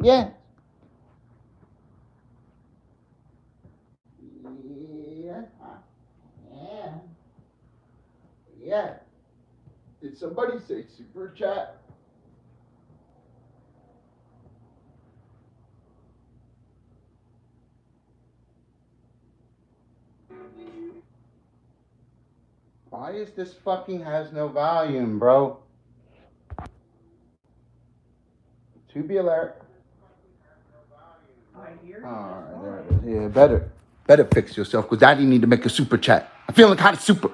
Yeah. Yeah. Yeah. Yeah. Did somebody say super chat? Why is this fucking has no volume, bro? Tubular. Alright, there it is. Yeah, better fix yourself, because Daddy need to make a super chat. I'm feeling kind of super.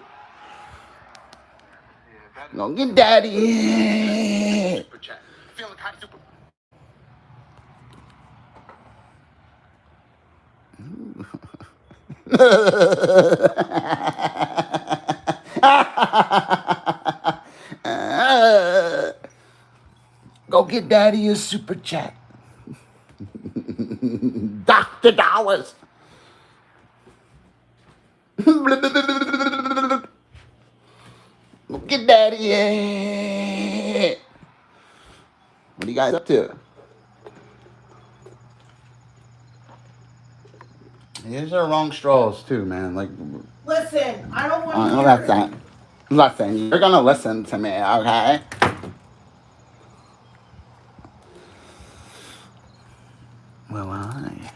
Go get Daddy. Super chat. Feeling kind of super. Go get Daddy a super chat. Dr. Dollars. Go get Daddy. Yeah. What are you guys up to? These are wrong straws too, man. Like, listen, I don't want to oh, hear that's it. that. Listen, you're gonna listen to me, okay? Well, I.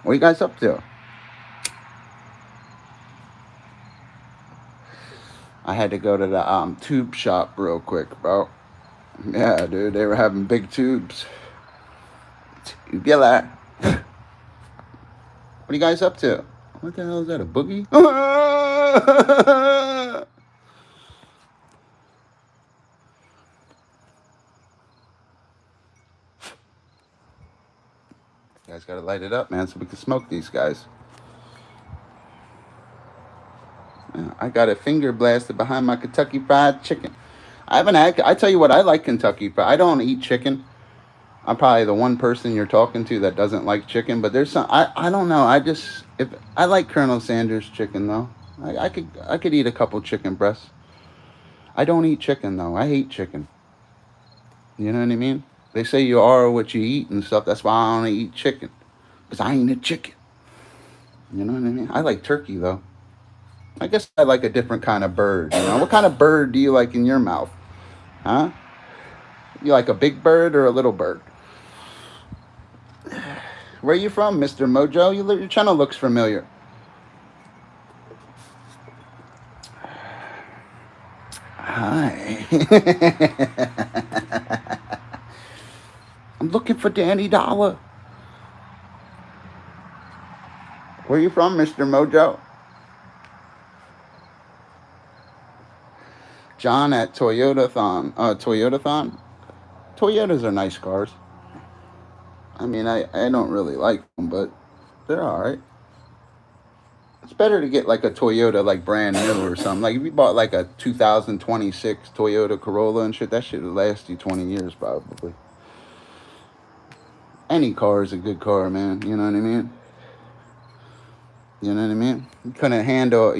What are you guys up to? I had to go to the tube shop real quick, bro. Yeah, dude, they were having big tubes. Tubular. What are you guys up to? What the hell is that? A boogie? You guys gotta light it up, man, so we can smoke these guys. Yeah, I got a finger blasted behind my Kentucky Fried Chicken. I haven't had. I tell you what, I like Kentucky Fried. I don't eat chicken. I'm probably the one person you're talking to that doesn't like chicken. But there's some. I don't know. I just if I like Colonel Sanders chicken though. I could eat a couple chicken breasts. I don't eat chicken though. I hate chicken. You know what I mean? They say you are what you eat and stuff. That's why I don't eat chicken. Because I ain't a chicken. You know what I mean? I like turkey though. I guess I like a different kind of bird. You know, what kind of bird do you like in your mouth? Huh? You like a big bird or a little bird? Where are you from, Mr. Mojo? Your channel looks familiar. Hi. I'm looking for Danny Dollar. Where are you from, Mr. Mojo? John at Toyotathon. Toyotathon? Toyotas are nice cars. I mean, I don't really like them, but they're all right. It's better to get like a Toyota, like brand new or something. Like if you bought like a 2026 Toyota Corolla and shit, that shit would last you 20 years probably. Any car is a good car, man. You know what I mean? You know what I mean? You couldn't handle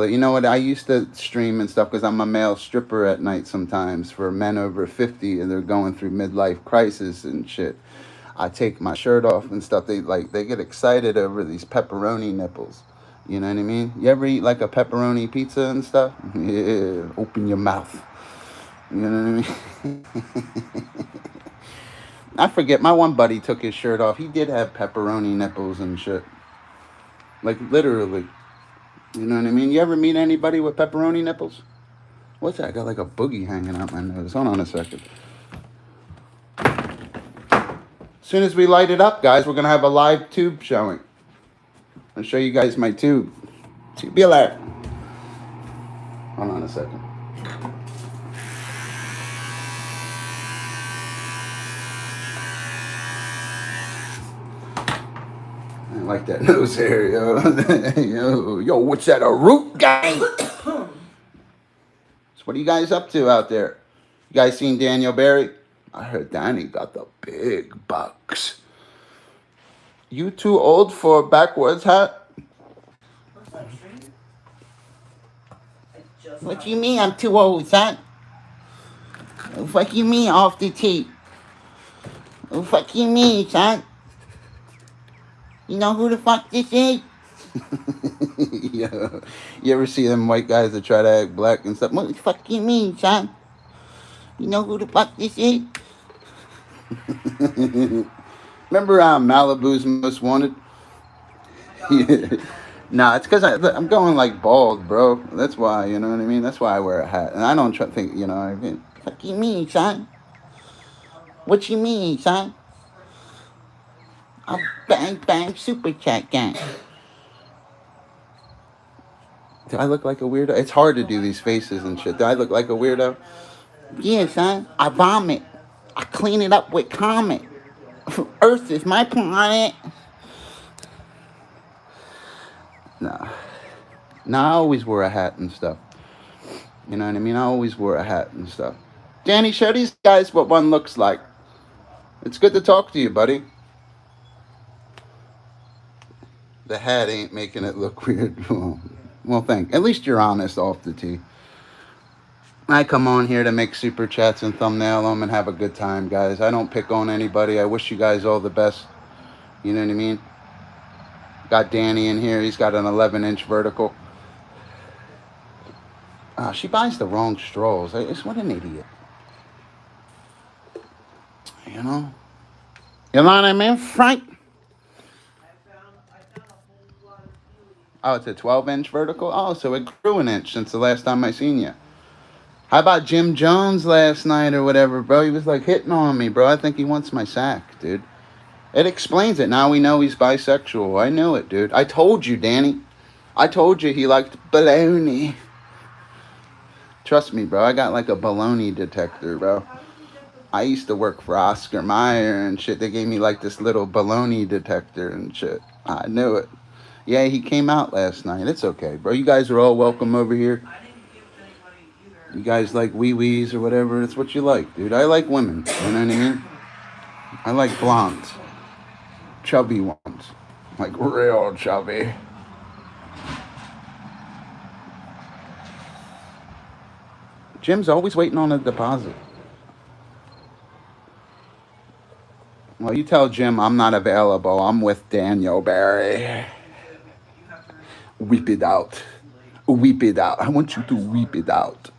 it. You know what? I used to stream and stuff because I'm a male stripper at night sometimes for men over 50 and they're going through midlife crisis and shit. I take my shirt off and stuff. They get excited over these pepperoni nipples. You know what I mean? You ever eat like a pepperoni pizza and stuff? Yeah, open your mouth. You know what I mean? I forget. My one buddy took his shirt off. He did have pepperoni nipples and shit. Like literally. You know what I mean? You ever meet anybody with pepperoni nipples? What's that? I got like a boogie hanging out my nose. Hold on a second. As soon as we light it up, guys, we're going to have a live tube showing. I'll show you guys my tube. Tubular. Hold on a second. I like that nose hair, yo. yo, what's that, a root gang? So what are you guys up to out there? You guys seen Daniel Barry? I heard Danny got the big bucks. You too old for a backwards hat? What's that, stream? What you mean I'm too old, son? What you mean off the tee? What you mean, son? You know who the fuck this is? Yeah. You ever see them white guys that try to act black and stuff? What the fuck you mean, son? You know who the fuck this is? Remember Malibu's Most Wanted? Yeah. Nah, it's because I'm going like bald, bro. That's why, you know what I mean? That's why I wear a hat. And I don't think, you know what I mean? What you mean, son? What you mean, son? I'm bang, bang, super chat gang. Do I look like a weirdo? It's hard to do these faces and shit. Do I look like a weirdo? Yeah, son. I vomit. I clean it up with Comet. Earth is my planet. Nah. Nah, I always wore a hat and stuff. You know what I mean? I always wore a hat and stuff. Danny, show these guys what one looks like. It's good to talk to you, buddy. The hat ain't making it look weird. Well, thank. At least you're honest off the tee. I come on here to make super chats and thumbnail them and have a good time, guys. I don't pick on anybody. I wish you guys all the best. You know what I mean? Got Danny in here. He's got an 11-inch vertical. She buys the wrong straws. What an idiot. You know? You know what I mean, Frank? Oh, it's a 12-inch vertical? Oh, so it grew an inch since the last time I seen you. How about Jim Jones last night or whatever, bro? He was like hitting on me, bro. I think he wants my sack, dude. It explains it. Now we know he's bisexual. I knew it, dude. I told you, Danny. I told you he liked baloney. Trust me, bro. I got like a baloney detector, bro. I used to work for Oscar Mayer and shit. They gave me like this little baloney detector and shit. I knew it. Yeah, he came out last night. It's okay, bro. You guys are all welcome over here. You guys like wee-wees or whatever. It's what you like, dude. I like women. You know what I mean? I like blondes. Chubby ones. Like real chubby. Jim's always waiting on a deposit. Well, you tell Jim I'm not available. I'm with Daniel Barry. Weep it out. Weep it out. I want you to weep it out.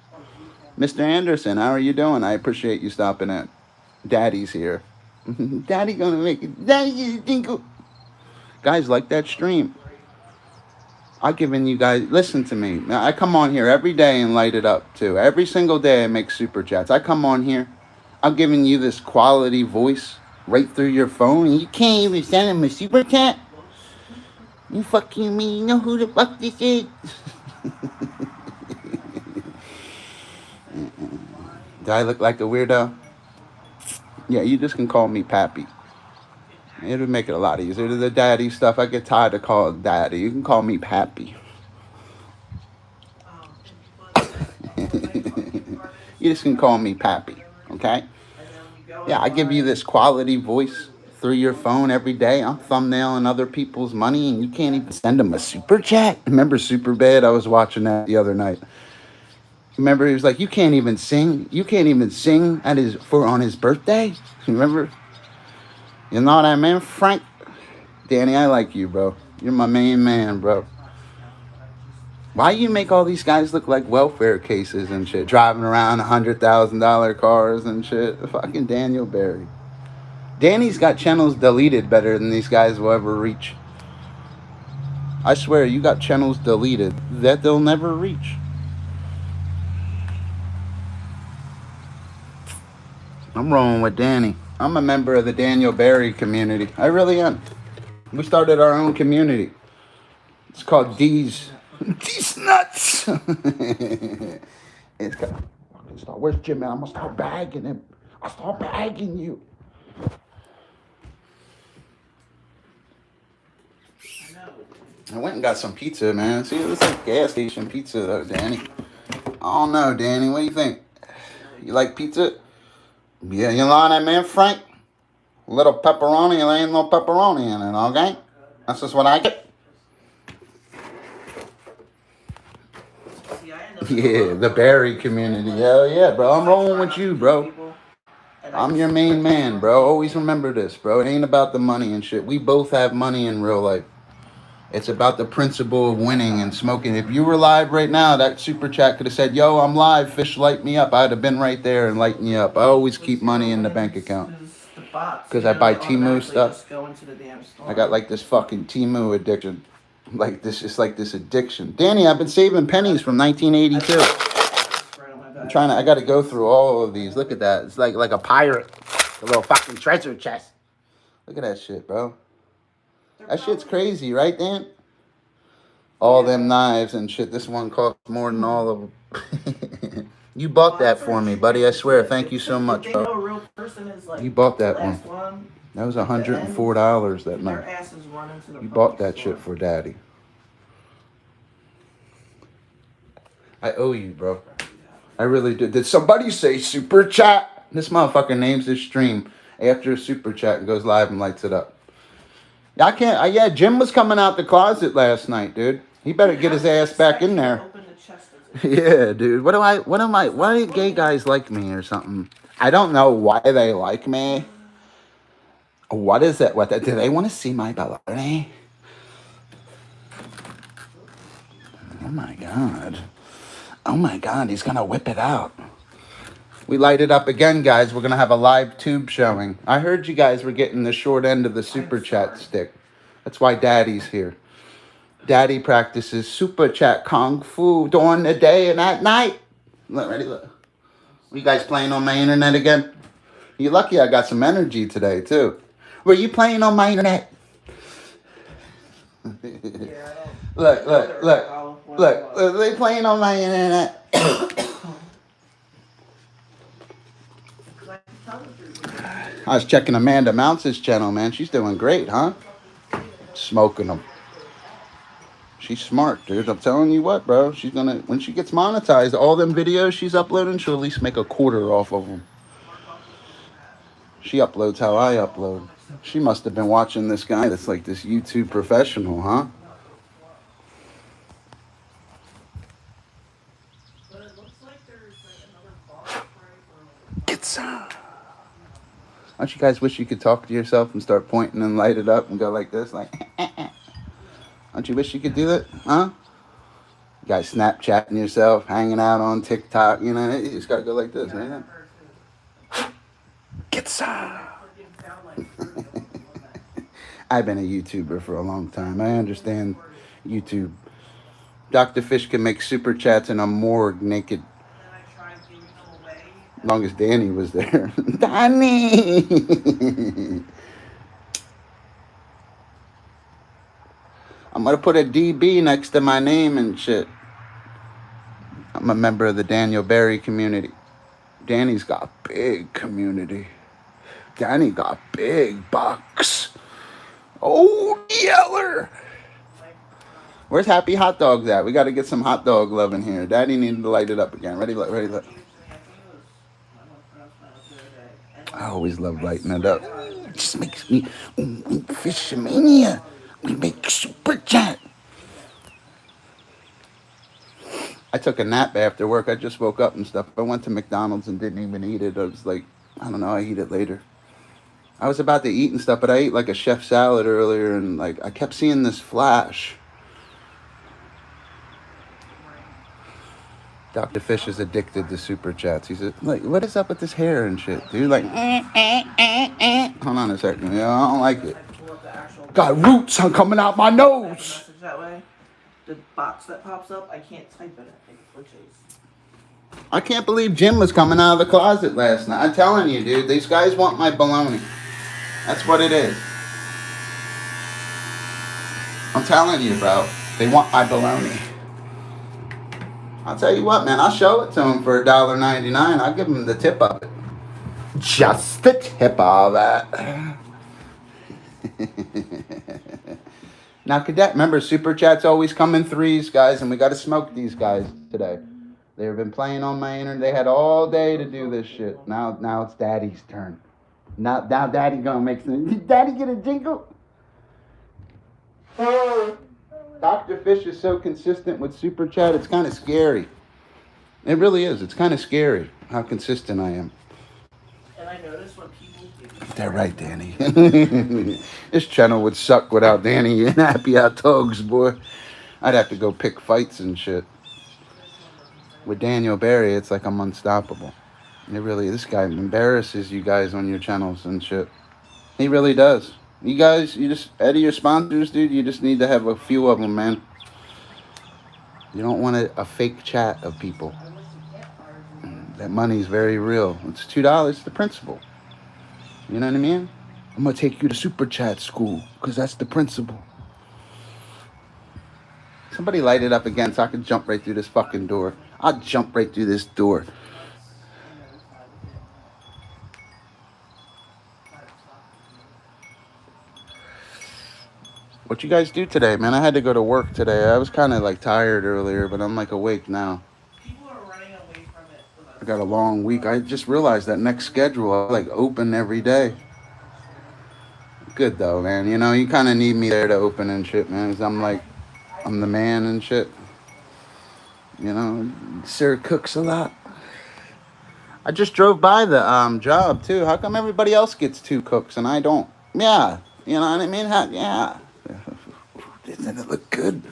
Mr. Anderson, how are you doing? I appreciate you stopping in. Daddy's here. Daddy gonna make it. Daddy gonna guys, like that stream. I've given you guys, listen to me. I come on here every day and light it up too. Every single day I make super chats. I come on here. I'm giving you this quality voice right through your phone and you can't even send him a super chat? You fucking me, you know who the fuck this is? Do I look like a weirdo? Yeah, you just can call me Pappy. It'll make it a lot easier. The daddy stuff, I get tired of calling daddy. You can call me Pappy. You just can call me Pappy, okay? Yeah, I give you this quality voice through your phone every day. I'm thumbnailing other people's money, and you can't even send them a super chat. Remember Superbad? I was watching that the other night. Remember, he was like, "You can't even sing. You can't even sing on his birthday." Remember? You know what I mean, Frank? Danny, I like you, bro. You're my main man, bro. Why you make all these guys look like welfare cases and shit, driving around $100,000 cars and shit? Fucking Daniel Barry. Danny's got channels deleted better than these guys will ever reach. I swear, you got channels deleted that they'll never reach. I'm rolling with Danny. I'm a member of the Daniel Barry community. I really am. We started our own community. It's called D's Nuts. It's got. Where's Jim? Man, I'm gonna start bagging him. I'll start bagging you. I went and got some pizza, man. See, this is gas station pizza, though, Danny. I don't know, Danny. What do you think? You like pizza? Yeah, you know what I mean, Frank? A little pepperoni, there ain't no pepperoni in it, okay? That's just what I get. Yeah, the Barry community. Hell yeah, bro. I'm rolling with you, bro. I'm your main man, bro. Always remember this, bro. It ain't about the money and shit. We both have money in real life. It's about the principle of winning and smoking. If you were live right now, that super chat could have said, "Yo, I'm live. Fish, light me up." I'd have been right there and lighting you up. I always keep money in the bank account because I buy Temu stuff. I got like this fucking Temu addiction. Like this, it's like this addiction. Danny, I've been saving pennies from 1982. I'm trying to. I got to go through all of these. Look at that. It's like a pirate, a little fucking treasure chest. Look at that shit, bro. That shit's crazy, right, Dan? All them knives and shit. This one costs more than all of them. You bought that for me, buddy. I swear. Thank you so much, bro. You bought that one. That was $104 that night. You bought that shit for Daddy. I owe you, bro. I really did. Did somebody say super chat? This motherfucker names his stream after a super chat and goes live and lights it up. I can't. Yeah, Jim was coming out the closet last night, dude. He better get his ass back in there. Yeah, dude. Why do gay guys like me or something? I don't know why they like me. What is it? Do they want to see my baloney? Oh my god. Oh my god, he's gonna whip it out. We light it up again, guys. We're gonna have a live tube showing. I heard you guys were getting the short end of the super chat stick. That's why Daddy's here. Daddy practices super chat kung fu during the day and at night. Look, ready? Look. Were you guys playing on my internet again? You're lucky I got some energy today, too. Were you playing on my internet? Look. Are they playing on my internet? I was checking Amanda Mounts' channel, man. She's doing great, huh? Smoking them. She's smart, dude. I'm telling you what, bro. She's gonna, when she gets monetized, all them videos she's uploading, she'll at least make a quarter off of them. She uploads how I upload. She must have been watching this guy that's like this YouTube professional, huh? Get some. Don't you guys wish you could talk to yourself and start pointing and light it up and go like this? Like, don't you wish you could do that? Huh? You guys Snapchatting yourself, hanging out on TikTok, you know, you just gotta go like this, right? Get some. I've been a YouTuber for a long time. I understand YouTube. Dr. Fish can make super chats in a morgue naked. As long as Danny was there. Danny! I'm going to put a DB next to my name and shit. I'm a member of the Daniel Barry community. Danny's got a big community. Danny got big bucks. Oh, Yeller! Where's Happy Hot Dogs at? We got to get some hot dog love in here. Daddy needed to light it up again. Ready, look. I always love lighting it up. It just makes me Fishermania. We make super chat. I took a nap after work. I just woke up and stuff. I went to McDonald's and didn't even eat it. I was like, I don't know, I eat it later. I was about to eat and stuff, but I ate like a chef salad earlier and like I kept seeing this flash. Dr. Fish is addicted to super chats. He's like, what is up with this hair and shit, dude? Like, Hold on a second. Yeah, I don't like it. Got roots coming out my nose. That way, the box that pops up, I can't type in it. It glitches. I can't believe Jim was coming out of the closet last night. I'm telling you, dude. These guys want my baloney. That's what it is. I'm telling you, bro. They want my baloney. I'll tell you what, man. I'll show it to them for $1.99. I'll give them the tip of it. Just the tip of it. Now, Cadet, remember, Super Chat's always come in threes, guys, and we got to smoke these guys today. They've been playing on my internet. They had all day to do this shit. Now it's Daddy's turn. Now Daddy gonna make some. Did Daddy get a jingle? Dr. Fish is so consistent with Super Chat, it's kind of scary. It really is. It's kind of scary how consistent I am. And I notice when people do. They're right, Danny. This channel would suck without Danny and Happy Hot Dogs, boy. I'd have to go pick fights and shit. With Daniel Barry, it's like I'm unstoppable. It really, this guy embarrasses you guys on your channels and shit. He really does. You guys, you just, out of your sponsors, dude, you just need to have a few of them, man. You don't want a fake chat of people. That money's very real. It's $2, the principle. You know what I mean? I'm going to take you to Super Chat school because that's the principle. Somebody light it up again so I can jump right through this fucking door. I'll jump right through this door. What you guys do today, man? I had to go to work today. I was kind of like tired earlier, but I'm like awake now. People are running away from it. I got a long week. I just realized that next schedule, I like open every day. Good though, man. You know, you kind of need me there to open and shit, man. 'Cause I'm the man and shit. You know, Sir cooks a lot. I just drove by the job too. How come everybody else gets 2 cooks and I don't? Yeah, you know what I mean? Yeah. Doesn't it look good?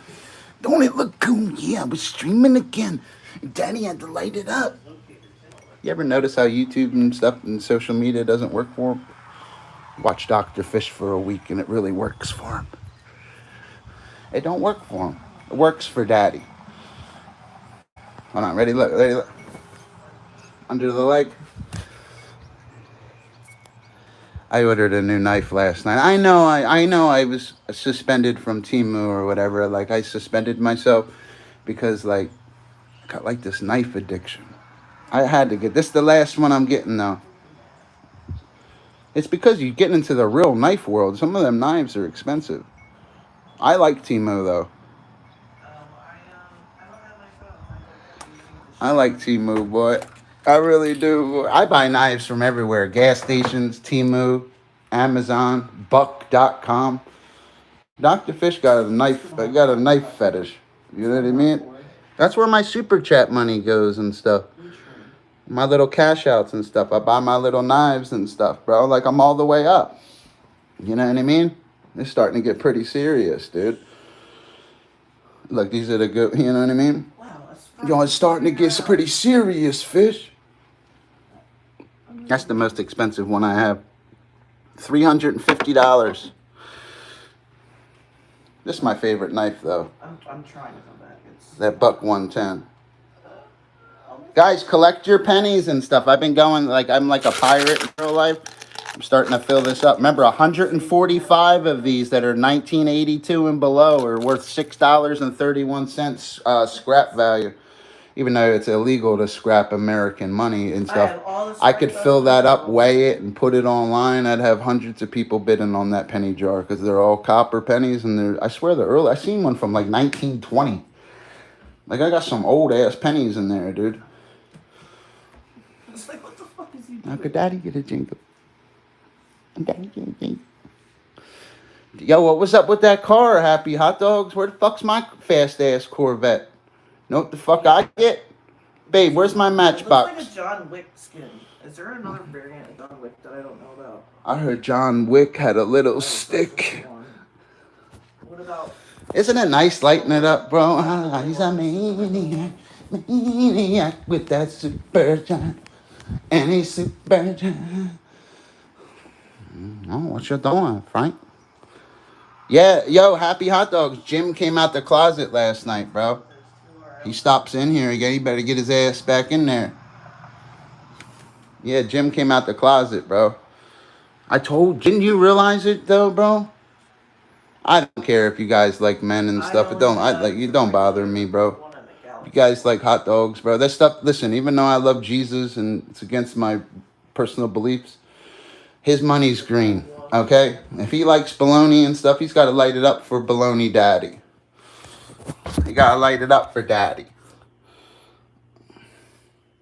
Don't it look good? Yeah, we're streaming again. Daddy had to light it up. You ever notice how YouTube and stuff and social media doesn't work for him? Watch Dr. Fish for a week and it really works for him. It don't work for him. It works for Daddy. Hold on, ready, look. Under the leg. I ordered a new knife last night. I know I was suspended from Temu or whatever. Like, I suspended myself because, like, I got, like, this knife addiction. I had to get... This is the last one I'm getting, though. It's because you get into the real knife world. Some of them knives are expensive. I like Temu, though. I like Temu, boy. I really do. I buy knives from everywhere. Gas stations, Temu, Amazon, Buck.com. Dr. Fish got a knife fetish. You know what I mean? That's where my Super Chat money goes and stuff. My little cash outs and stuff. I buy my little knives and stuff, bro. Like, I'm all the way up. You know what I mean? It's starting to get pretty serious, dude. Look, these are the good, you know what I mean? Yo, it's starting to get pretty serious, Fish. That's the most expensive one I have. $350. This is my favorite knife, though. I'm trying to come back. That Buck 110. Guys, collect your pennies and stuff. I've been going, like, I'm like a pirate in real life. I'm starting to fill this up. Remember, 145 of these that are 1982 and below are worth $6.31 scrap value. Even though it's illegal to scrap American money and stuff, I could fill that up, weigh it, and put it online. I'd have hundreds of people bidding on that penny jar because they're all copper pennies, and I swear they're early. I seen one from like 1920. Like, I got some old ass pennies in there, dude. It's like, what the fuck is he doing? How could Daddy get a jingle? Daddy get a jingle. Yo, what was up with that car, Happy Hot Dogs? Where the fuck's my fast ass Corvette? Know what the fuck I get? Babe, where's my Matchbox? It looks like a John Wick skin. Is there another variant of John Wick that I don't know about? I heard John Wick had a little stick. What about... Isn't it nice lighting it up, bro? He's a maniac with that super giant. And he's super giant. Oh, what you doing, Frank? Yeah, yo, Happy Hot Dogs. Jim came out the closet last night, bro. He stops in here again. He better get his ass back in there. Yeah, Jim came out the closet, bro. Didn't you realize it though, bro? I don't care if you guys like men and stuff. It don't bother me, bro. You guys like hot dogs, bro. That stuff, listen, even though I love Jesus and it's against my personal beliefs, his money's green, okay? If he likes bologna and stuff, he's got to light it up for bologna daddy. You gotta light it up for Daddy.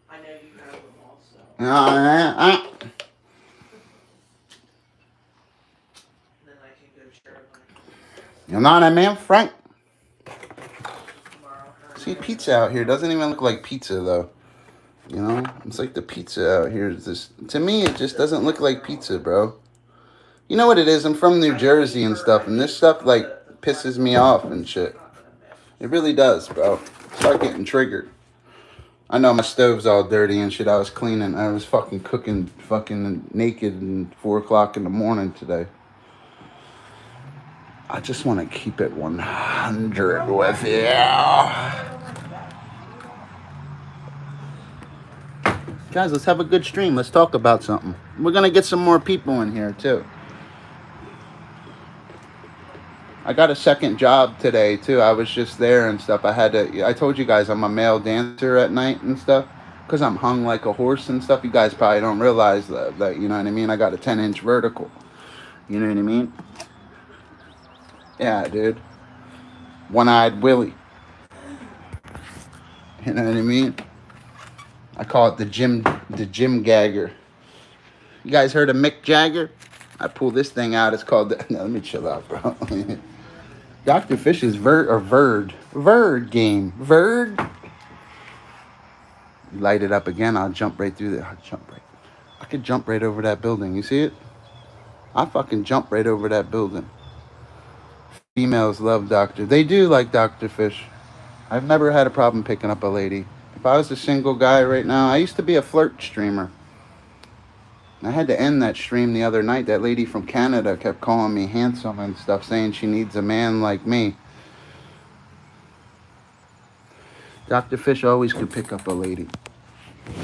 I know you have them also. You Then I can go share know what I mean, Frank? tomorrow. See, pizza out here doesn't even look like pizza, though. You know, it's like the pizza out here is this. To me, it just doesn't look like pizza, bro. You know what it is? I'm from New Jersey and stuff, and this stuff like pisses me off and shit. It really does, bro. Start getting triggered. I know my stove's all dirty and shit. I was cleaning. I was fucking cooking fucking naked at 4 o'clock in the morning today. I just want to keep it 100 with you. Guys, let's have a good stream. Let's talk about something. We're going to get some more people in here, too. I got a second job today, too. I was just there and stuff. I told you guys I'm a male dancer at night and stuff. Because I'm hung like a horse and stuff. You guys probably don't realize that, you know what I mean? I got a 10-inch vertical. You know what I mean? Yeah, dude. One-eyed Willie. You know what I mean? I call it the gym gagger. You guys heard of Mick Jagger? I pull this thing out. It's called no, let me chill out, bro. Dr. Fish's Verd game. Verd. Light it up again. I'll jump right through there. I could jump right over that building. You see it? I fucking jump right over that building. Females love Dr. They do like Dr. Fish. I've never had a problem picking up a lady. If I was a single guy right now, I used to be a flirt streamer. I had to end that stream the other night. That lady from Canada kept calling me handsome and stuff, saying she needs a man like me. Dr. Fish always could pick up a lady.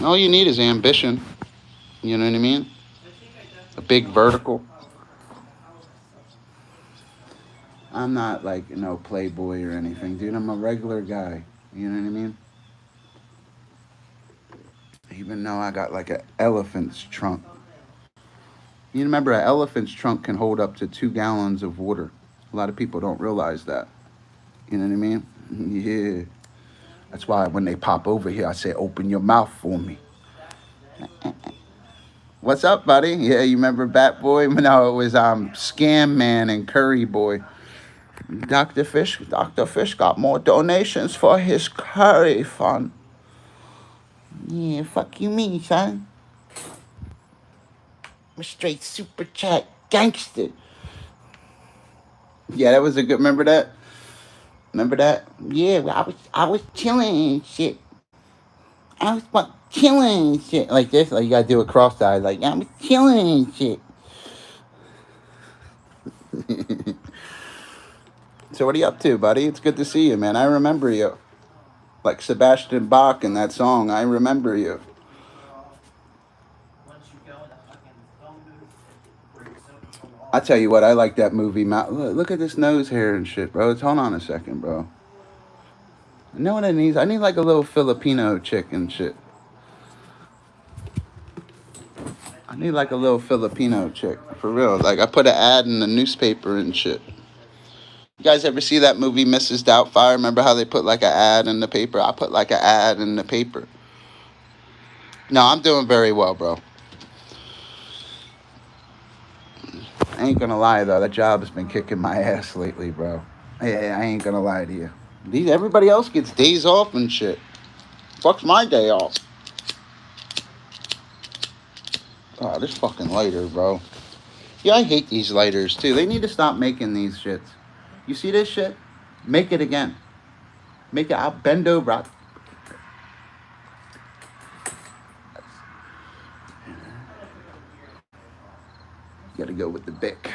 All you need is ambition. You know what I mean? A big vertical. I'm not like no playboy or anything, dude. I'm a regular guy. You know what I mean? Even though I got like an elephant's trunk. You remember an elephant's trunk can hold up to 2 gallons of water. A lot of people don't realize that. You know what I mean? Yeah. That's why when they pop over here, I say, open your mouth for me. What's up, buddy? Yeah, you remember Bat Boy? No, it was Scam Man and Curry Boy. Dr. Fish got more donations for his curry fund. Yeah, fuck you mean, son? I'm a straight super chat gangster. Yeah, that was a good. Remember that? Yeah, I was chilling and shit. I was chilling and shit like this. Like you gotta do it cross-eyed. Like I was chilling and shit. So what are you up to, buddy? It's good to see you, man. I remember you. Like Sebastian Bach in that song. I remember you. I tell you what, I like that movie. Look at this nose hair and shit, bro. Hold on a second, bro. You know what I need? I need like a little Filipino chick and shit. I need like a little Filipino chick, for real. Like I put an ad in the newspaper and shit. You guys ever see that movie, Mrs. Doubtfire? Remember how they put like an ad in the paper? I put like an ad in the paper. No, I'm doing very well, bro. I ain't gonna lie though, that job has been kicking my ass lately, bro. I ain't gonna lie to you. Everybody else gets days off and shit. Fuck's my day off. Oh, this fucking lighter, bro. Yeah, I hate these lighters too. They need to stop making these shits. You see this shit? Make it again. Make it. I'll bend over. Gotta go with the Bic.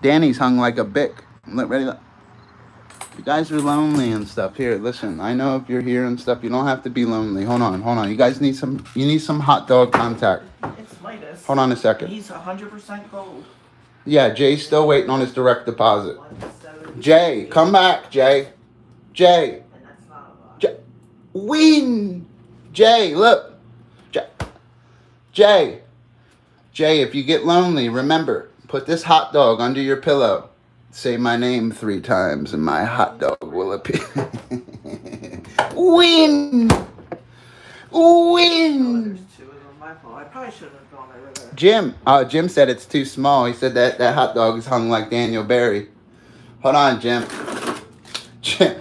Danny's hung like a Bic. Ready? You guys are lonely and stuff. Here, listen. I know if you're here and stuff, you don't have to be lonely. Hold on. You guys need some. You need some hot dog contact. It's Midas. Hold on a second. He's 100% gold. Yeah, Jay's still waiting on his direct deposit. Jay, come back, Jay. Jay. Win. Jay, look. Jay. Jay, if you get lonely, remember, put this hot dog under your pillow. Say my name 3 times and my hot dog will appear. Win! Win! I probably shouldn't have gone there. Jim said it's too small. He said that hot dog is hung like Daniel Berry. Hold on, Jim. Jim.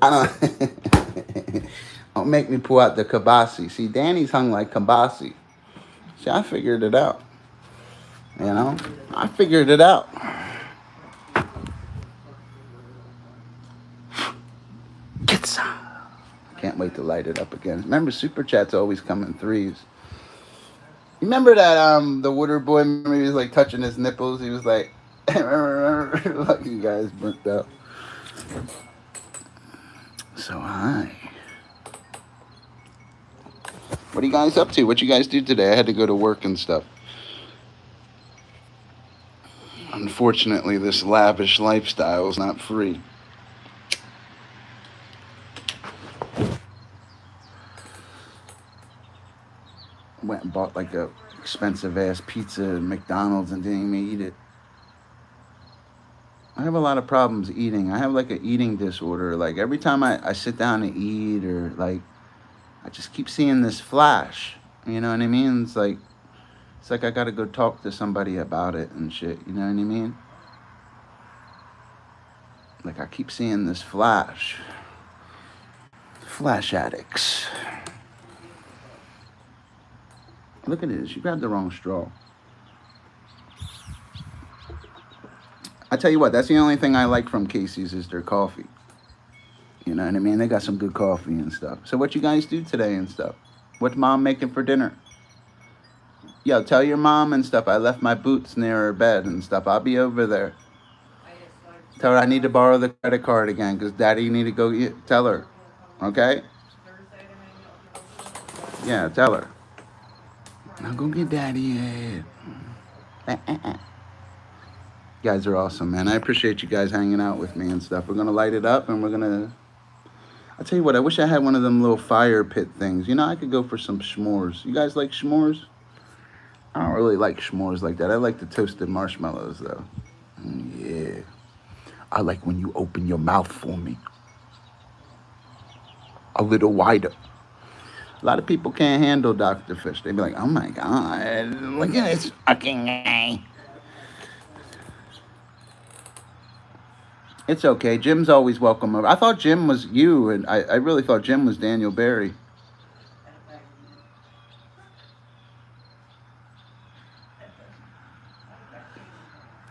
I don't. Don't make me pull out the kabasi. See, Danny's hung like kabasi. See, I figured it out. You know, I figured it out. Get some. Can't wait to light it up again. Remember, super chats always come in threes. You remember that the Wooder boy? Remember he was like touching his nipples. He was like, remember, like you guys burnt out. So hi. What are you guys up to? What you guys do today? I had to go to work and stuff. Unfortunately, this lavish lifestyle is not free. Went and bought like a expensive ass pizza at McDonald's and didn't even eat it. I have a lot of problems eating. I have like an eating disorder. Like every time I sit down to eat or like I just keep seeing this flash. You know what I mean? It's like I gotta go talk to somebody about it and shit. You know what I mean? Like I keep seeing this flash. Flash addicts. Look at this. You grabbed the wrong straw. I tell you what, that's the only thing I like from Casey's is their coffee. You know what I mean? They got some good coffee and stuff. So what you guys do today and stuff? What's mom making for dinner? Yo, tell your mom and stuff I left my boots near her bed and stuff. I'll be over there. Tell her I need to borrow the credit card again because daddy need to go get, tell her. Okay? Yeah, tell her. Now go get daddy. You guys are awesome, man. I appreciate you guys hanging out with me and stuff. We're going to light it up and we're going to... I'll tell you what, I wish I had one of them little fire pit things. You know, I could go for some s'mores. You guys like s'mores? I don't really like s'mores like that. I like the toasted marshmallows, though. Yeah. I like when you open your mouth for me. A little wider. A lot of people can't handle Dr. Fish. They be like, oh my God, look at this fucking guy. It's okay. Jim's always welcome over. I thought Jim was you, and I really thought Jim was Daniel Barry.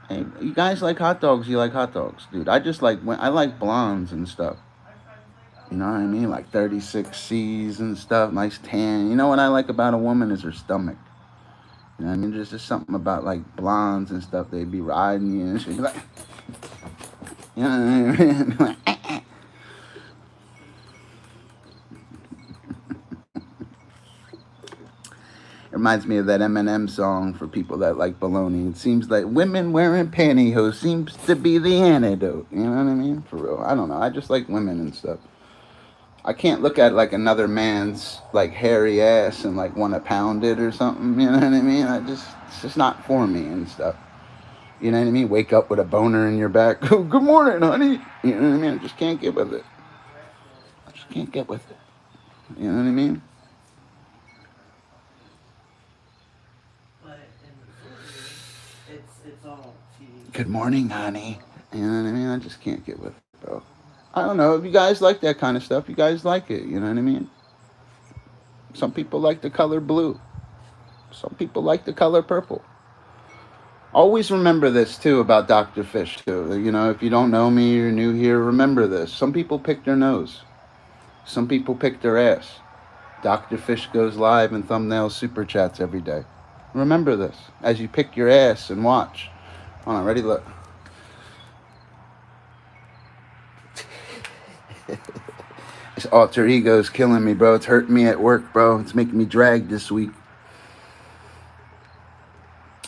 Hey, you guys like hot dogs? You like hot dogs, dude? I just like I like blondes and stuff. You know what I mean? Like 36Cs and stuff, nice tan. You know what I like about a woman is her stomach. You know what I mean? There's just something about like blondes and stuff. They be riding you and shit. Like, you know what I mean? It reminds me of that Eminem song for people that like baloney. It seems like women wearing pantyhose seems to be the antidote. You know what I mean? For real. I don't know. I just like women and stuff. I can't look at like another man's like hairy ass and like want to pound it or something. You know what I mean? It's just not for me and stuff. You know what I mean? Wake up with a boner in your back. Oh, good morning, honey. You know what I mean? I just can't get with it. I just can't get with it. You know what I mean? Good morning, honey. You know what I mean? I just can't get with it, bro. I don't know. If you guys like that kind of stuff, you guys like it. You know what I mean? Some people like the color blue. Some people like the color purple. Always remember this, too, about Dr. Fish, too. You know, if you don't know me, you're new here, remember this. Some people pick their nose. Some people pick their ass. Dr. Fish goes live in thumbnail super chats every day. Remember this as you pick your ass and watch. Hold on, ready? Look. This alter ego is killing me, bro. It's hurting me at work, bro. It's making me drag this week.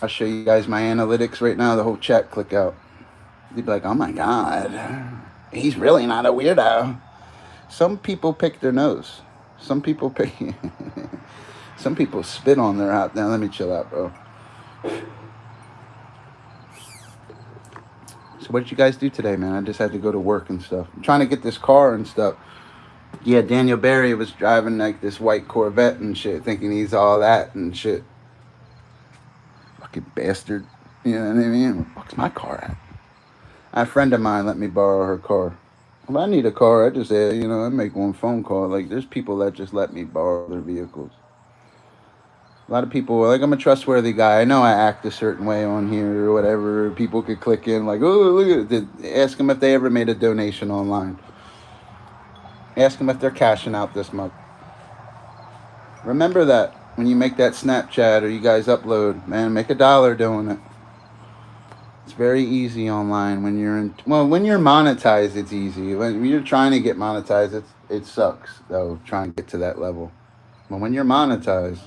I'll show you guys my analytics right now. The whole chat click out. You'd be like, oh my God. He's really not a weirdo. Some people pick their nose. Some people pick... Some people spit on their out. Now, let me chill out, bro. So what did you guys do today, man? I just had to go to work and stuff. I'm trying to get this car and stuff. Yeah, Daniel Barry was driving like this white Corvette and shit, thinking he's all that and shit. Fucking bastard. You know what I mean? Where the fuck's my car at? A friend of mine let me borrow her car. If I need a car, I just say, I make one phone call. Like, there's people that just let me borrow their vehicles. A lot of people are like, I'm a trustworthy guy. I know I act a certain way on here or whatever. People could click in, like, oh, look at it. Ask them if they ever made a donation online. Ask them if they're cashing out this month. Remember that when you make that Snapchat or you guys upload, man, make $1 doing it. It's very easy online when you're when you're monetized, it's easy. When you're trying to get monetized, it sucks though, trying to get to that level. But when you're monetized,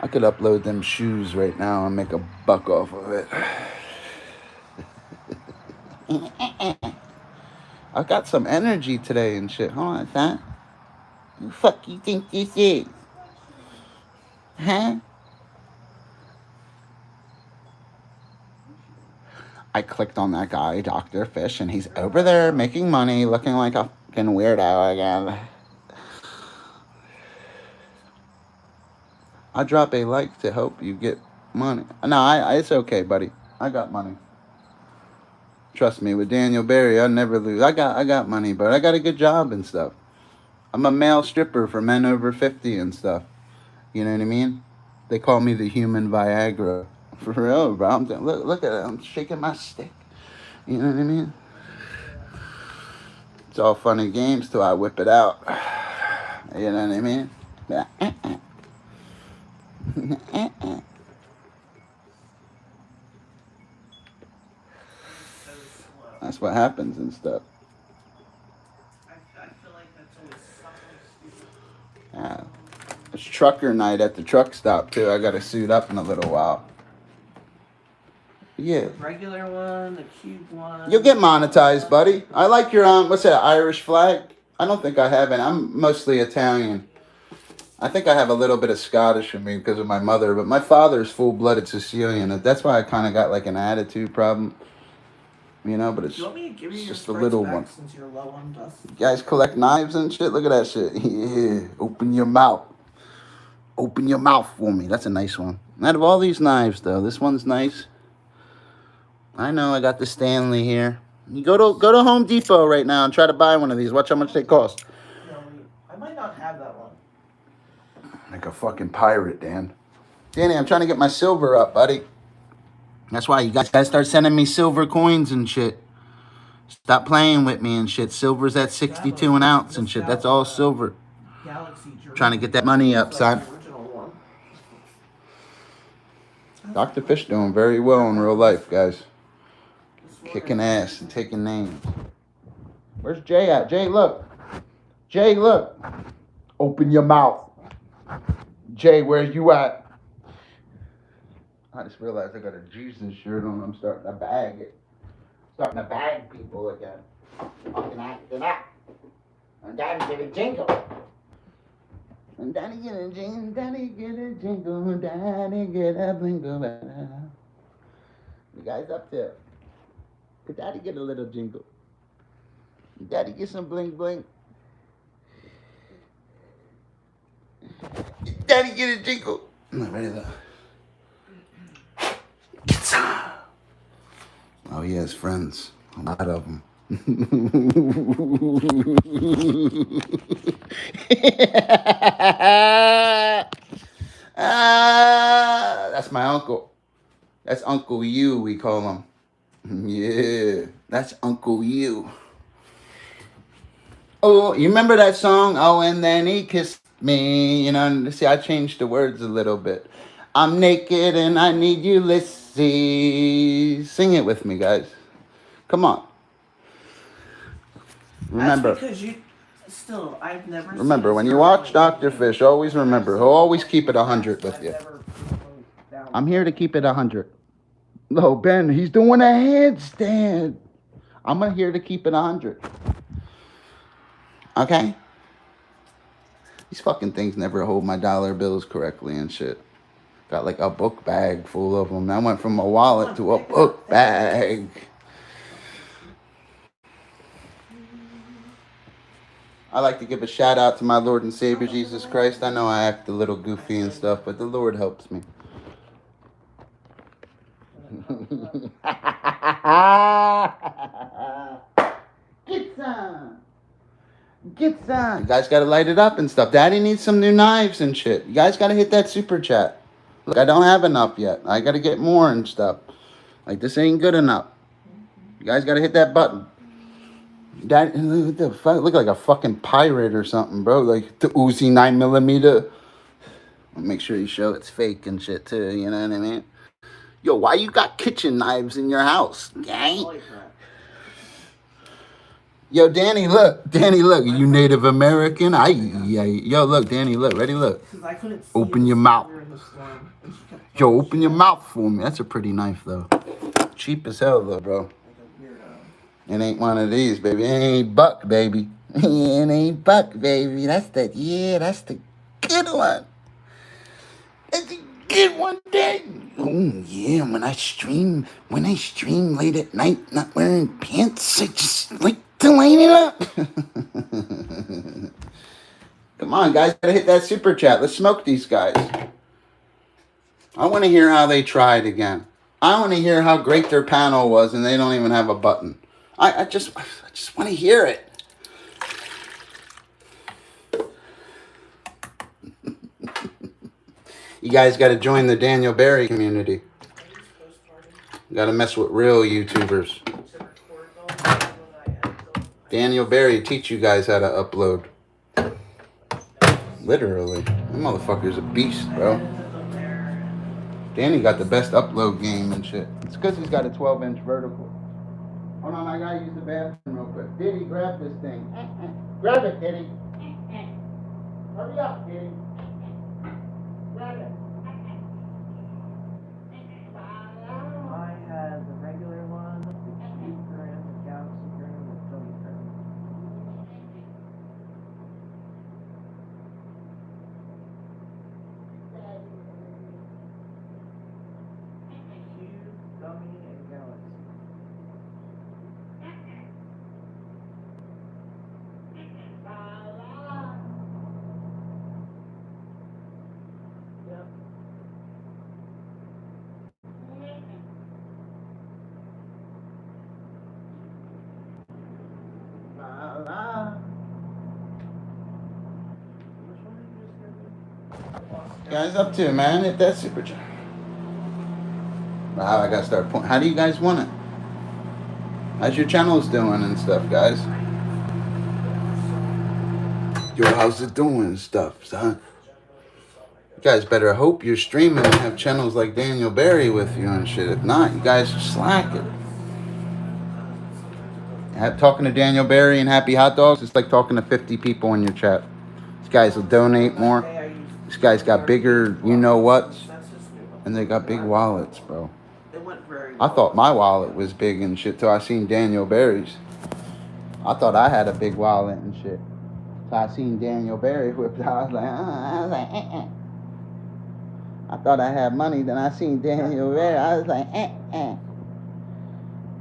I could upload them shoes right now and make $1 off of it. I got some energy today and shit. Hold on, that. Who the fuck you think this is? Huh? I clicked on that guy, Dr. Fish, and he's over there making money, looking like a fucking weirdo again. I drop a like to help you get money. No, it's okay, buddy. I got money. Trust me, with Daniel Berry, I never lose. I got money, but I got a good job and stuff. I'm a male stripper for men over 50 and stuff. You know what I mean? They call me the human Viagra. For real, bro. Look at it. I'm shaking my stick. You know what I mean? It's all fun and games till I whip it out. You know what I mean? That's what happens and stuff. I feel like that's always something stupid. Yeah. It's trucker night at the truck stop too. I gotta suit up in a little while. Yeah. The regular one, the cube one. You'll get monetized, buddy. I like your what's that, Irish flag? I don't think I have it. I'm mostly Italian. I think I have a little bit of Scottish in me because of my mother, but my father's full-blooded Sicilian. That's why I kind of got like an attitude problem. But it's Do you want me to give you just your a little back one. Since you're low on dust? You guys collect knives and shit? Look at that shit. Yeah. Open your mouth. Open your mouth for me. That's a nice one. Out of all these knives, though, this one's nice. I know I got the Stanley here. You go to Home Depot right now and try to buy one of these. Watch how much they cost. No, I might not have that one. Like a fucking pirate, Dan. Danny, I'm trying to get my silver up, buddy. That's why you guys gotta start sending me silver coins and shit. Stop playing with me and shit. Silver's at 62 an ounce and shit. That's all silver. Galaxy Trying to get that money up, son. Dr. Fish doing very well in real life, guys. Kicking ass and taking names. Where's Jay at? Jay, look. Jay, look. Open your mouth. Jay, where you at? I just realized I got a Jesus shirt on. I'm starting to bag it. Starting to bag people again. Fucking acting up. And Daddy get a jingle. And Daddy get a jingle. Daddy get a jingle. Daddy get a blingle. You guys up there? Could Daddy get a little jingle? Daddy get some bling bling. Daddy get a jingle. I'm not ready though. Get some. Oh, he has friends. A lot of them. That's my uncle. That's Uncle U, we call him. Yeah, that's Uncle U. Oh, you remember that song? Oh, and then he kissed me. See, I changed the words a little bit. I'm naked and I need Ulysses. Sing it with me, guys. Come on. Remember. That's because I've never. Remember, when you watch Dr. Fish, always remember, he'll always keep it 100 with you. I'm here to keep it 100. No, Ben, he's doing a handstand. I'm here to keep it 100. Okay? These fucking things never hold my dollar bills correctly and shit. Got like a book bag full of them. I went from a wallet to a book bag. I like to give a shout out to my Lord and Savior Jesus Christ. I know I act a little goofy and stuff, but the Lord helps me. some. Get some. You guys gotta light it up and stuff. Daddy needs some new knives and shit. You guys gotta hit that super chat. Look, I don't have enough yet. I gotta get more and stuff. Like, this ain't good enough. You guys gotta hit that button. Daddy, what the fuck? Look like a fucking pirate or something, bro. Like the Uzi 9mm. I'll make sure you show it's fake and shit too. You know what I mean? Yo, why you got kitchen knives in your house, gang? Yo, Danny, look. Danny, look. You Native American? Yo, look, Danny, look. Ready, look. Open your mouth. Yo, open your mouth for me. That's a pretty knife, though. Cheap as hell, though, bro. It ain't one of these, baby. It ain't buck, baby. It ain't buck, baby. That's the good one. That's the good one, Dad. Oh, yeah, when I stream late at night, not wearing pants, I just like to light it up. Come on, guys, gotta hit that super chat. Let's smoke these guys. I want to hear how they tried again. I want to hear how great their panel was, and they don't even have a button. I just want to hear it. You guys got to join the Daniel Barry community. You got to mess with real YouTubers. Daniel Barry teach you guys how to upload. Literally. That motherfucker's a beast, bro. Danny got the best upload game and shit. It's because he's got a 12-inch vertical. Hold on, I gotta use the bathroom real quick. Diddy, grab this thing. Grab it, Diddy. Hurry up, Diddy. Grab it. I had the regular one, the Cube Grin, the Galaxy Grin, the Philly Grin. Cube, Gummy, and Galaxy. Yep. Guys up to, man? Hit that super chat. Wow, I gotta start pointing. How do you guys want it? How's your channels doing and stuff, guys? Yo, how's it doing and stuff, son? You guys better hope you're streaming and have channels like Daniel Barry with you and shit. If not, you guys are slacking. Talking to Daniel Barry and Happy Hot Dogs, it's like talking to 50 people in your chat. These guys will donate more. These guys got bigger you-know-whats. And they got big wallets, bro. I thought my wallet was big and shit till I seen Daniel Barry's. I thought I had a big wallet and shit. So I seen Daniel Barry whipped out. I was like, I thought I had money. Then I seen Daniel Barry. I was like,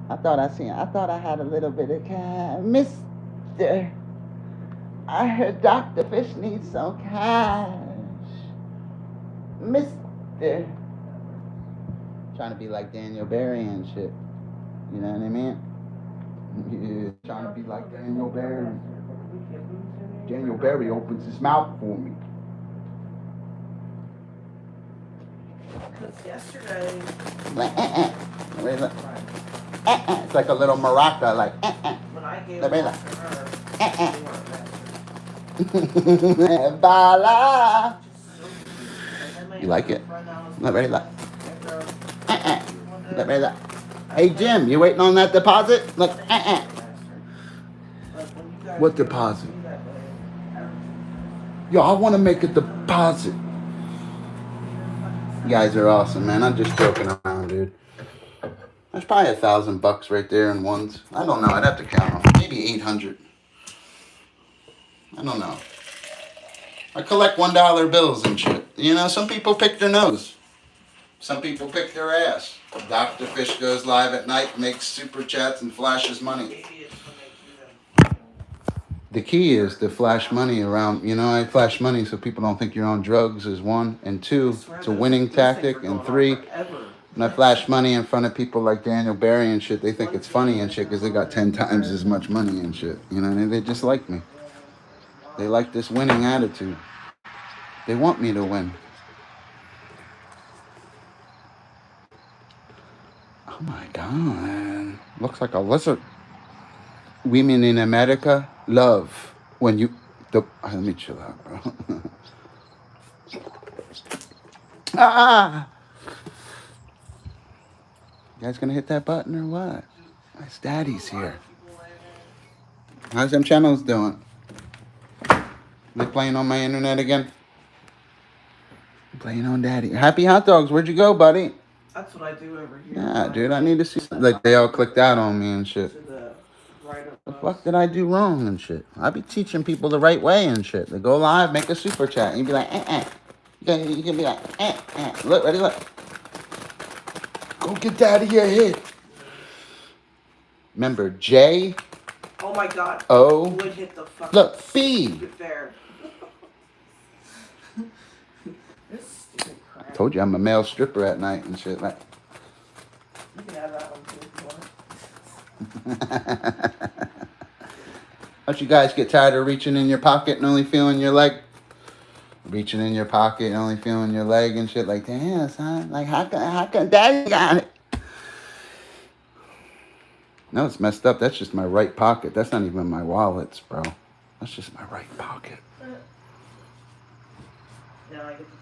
I thought I had a little bit of cash. Mister, I heard Dr. Fish needs some cash. Mister. Trying to be like Daniel Barry and shit. You know what I mean? Yeah, trying to be like Daniel Barry. Daniel Barry opens his mouth for me. Because yesterday... Like, It's like a little maraca, like, When I gave them to her... Bala. You like it? Not very like. Not very like. Hey Jim, you waiting on that deposit? Look. What deposit? Yo, I want to make a deposit. You guys are awesome, man. I'm just joking around, dude. There's probably $1,000 right there in ones. I don't know. I'd have to count them. Maybe 800. I don't know. I collect $1 bills and shit. You know, some people pick their nose. Some people pick their ass. Dr. Fish goes live at night, makes super chats, and flashes money. The key is to flash money around. You know, I flash money so people don't think you're on drugs is one. And two, it's a winning tactic. And three, When I flash money in front of people like Daniel Barry and shit, they think it's funny and shit because they got 10 times as much money and shit. You know what I mean? They just like me. They like this winning attitude. They want me to win. Oh my God. Looks like a lizard. Women in America love when you. Let me chill out, bro. Ah! You guys gonna hit that button or what? Nice daddy's here. How's them channels doing? They playing on my internet again? Playing on daddy. Happy hot dogs. Where'd you go, buddy? That's what I do over here. Yeah, dude. I need to see. Like they all clicked out on me and shit. To the right of The fuck did I do wrong and shit? I be teaching people the right way and shit. They go live, make a super chat, and you be like, You can be like, Look, ready, look. Go get daddy a hit. Remember, J. Oh my God. O. Would hit the fucking. Look, B. There. This stupid crap. Told you I'm a male stripper at night and shit. Like. You can have that one too if you want. Don't you guys get tired of reaching in your pocket and only feeling your leg? Reaching in your pocket and only feeling your leg and shit. Like, damn, son. Like, how can daddy got it? No, it's messed up. That's just my right pocket. That's not even my wallets, bro. That's just my right pocket. Now I get the first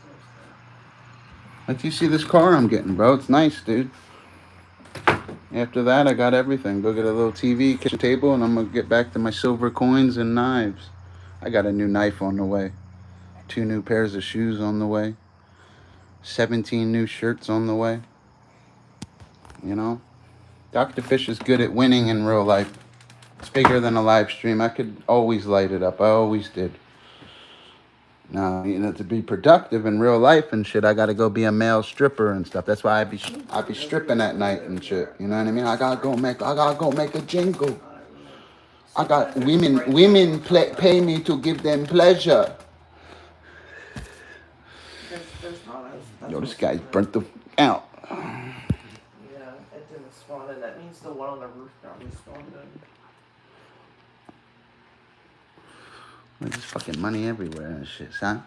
Like, you see this car I'm getting, bro? It's nice, dude. After that, I got everything. Go get a little TV, kitchen table, and I'm going to get back to my silver coins and knives. I got a new knife on the way. 2 new pairs of shoes on the way. 17 new shirts on the way. You know? Dr. Fish is good at winning in real life. It's bigger than a live stream. I could always light it up. I always did. Now, you know, to be productive in real life and shit, I gotta go be a male stripper and stuff. That's why I be stripping at night and shit. You know what I mean? I gotta go make a jingle. I got women pay me to give them pleasure. There's not as. Yo, this guy's burnt the out. Yeah, it didn't spawn in. That means the one on the roof got respawned in. There's just fucking money everywhere and shit, son.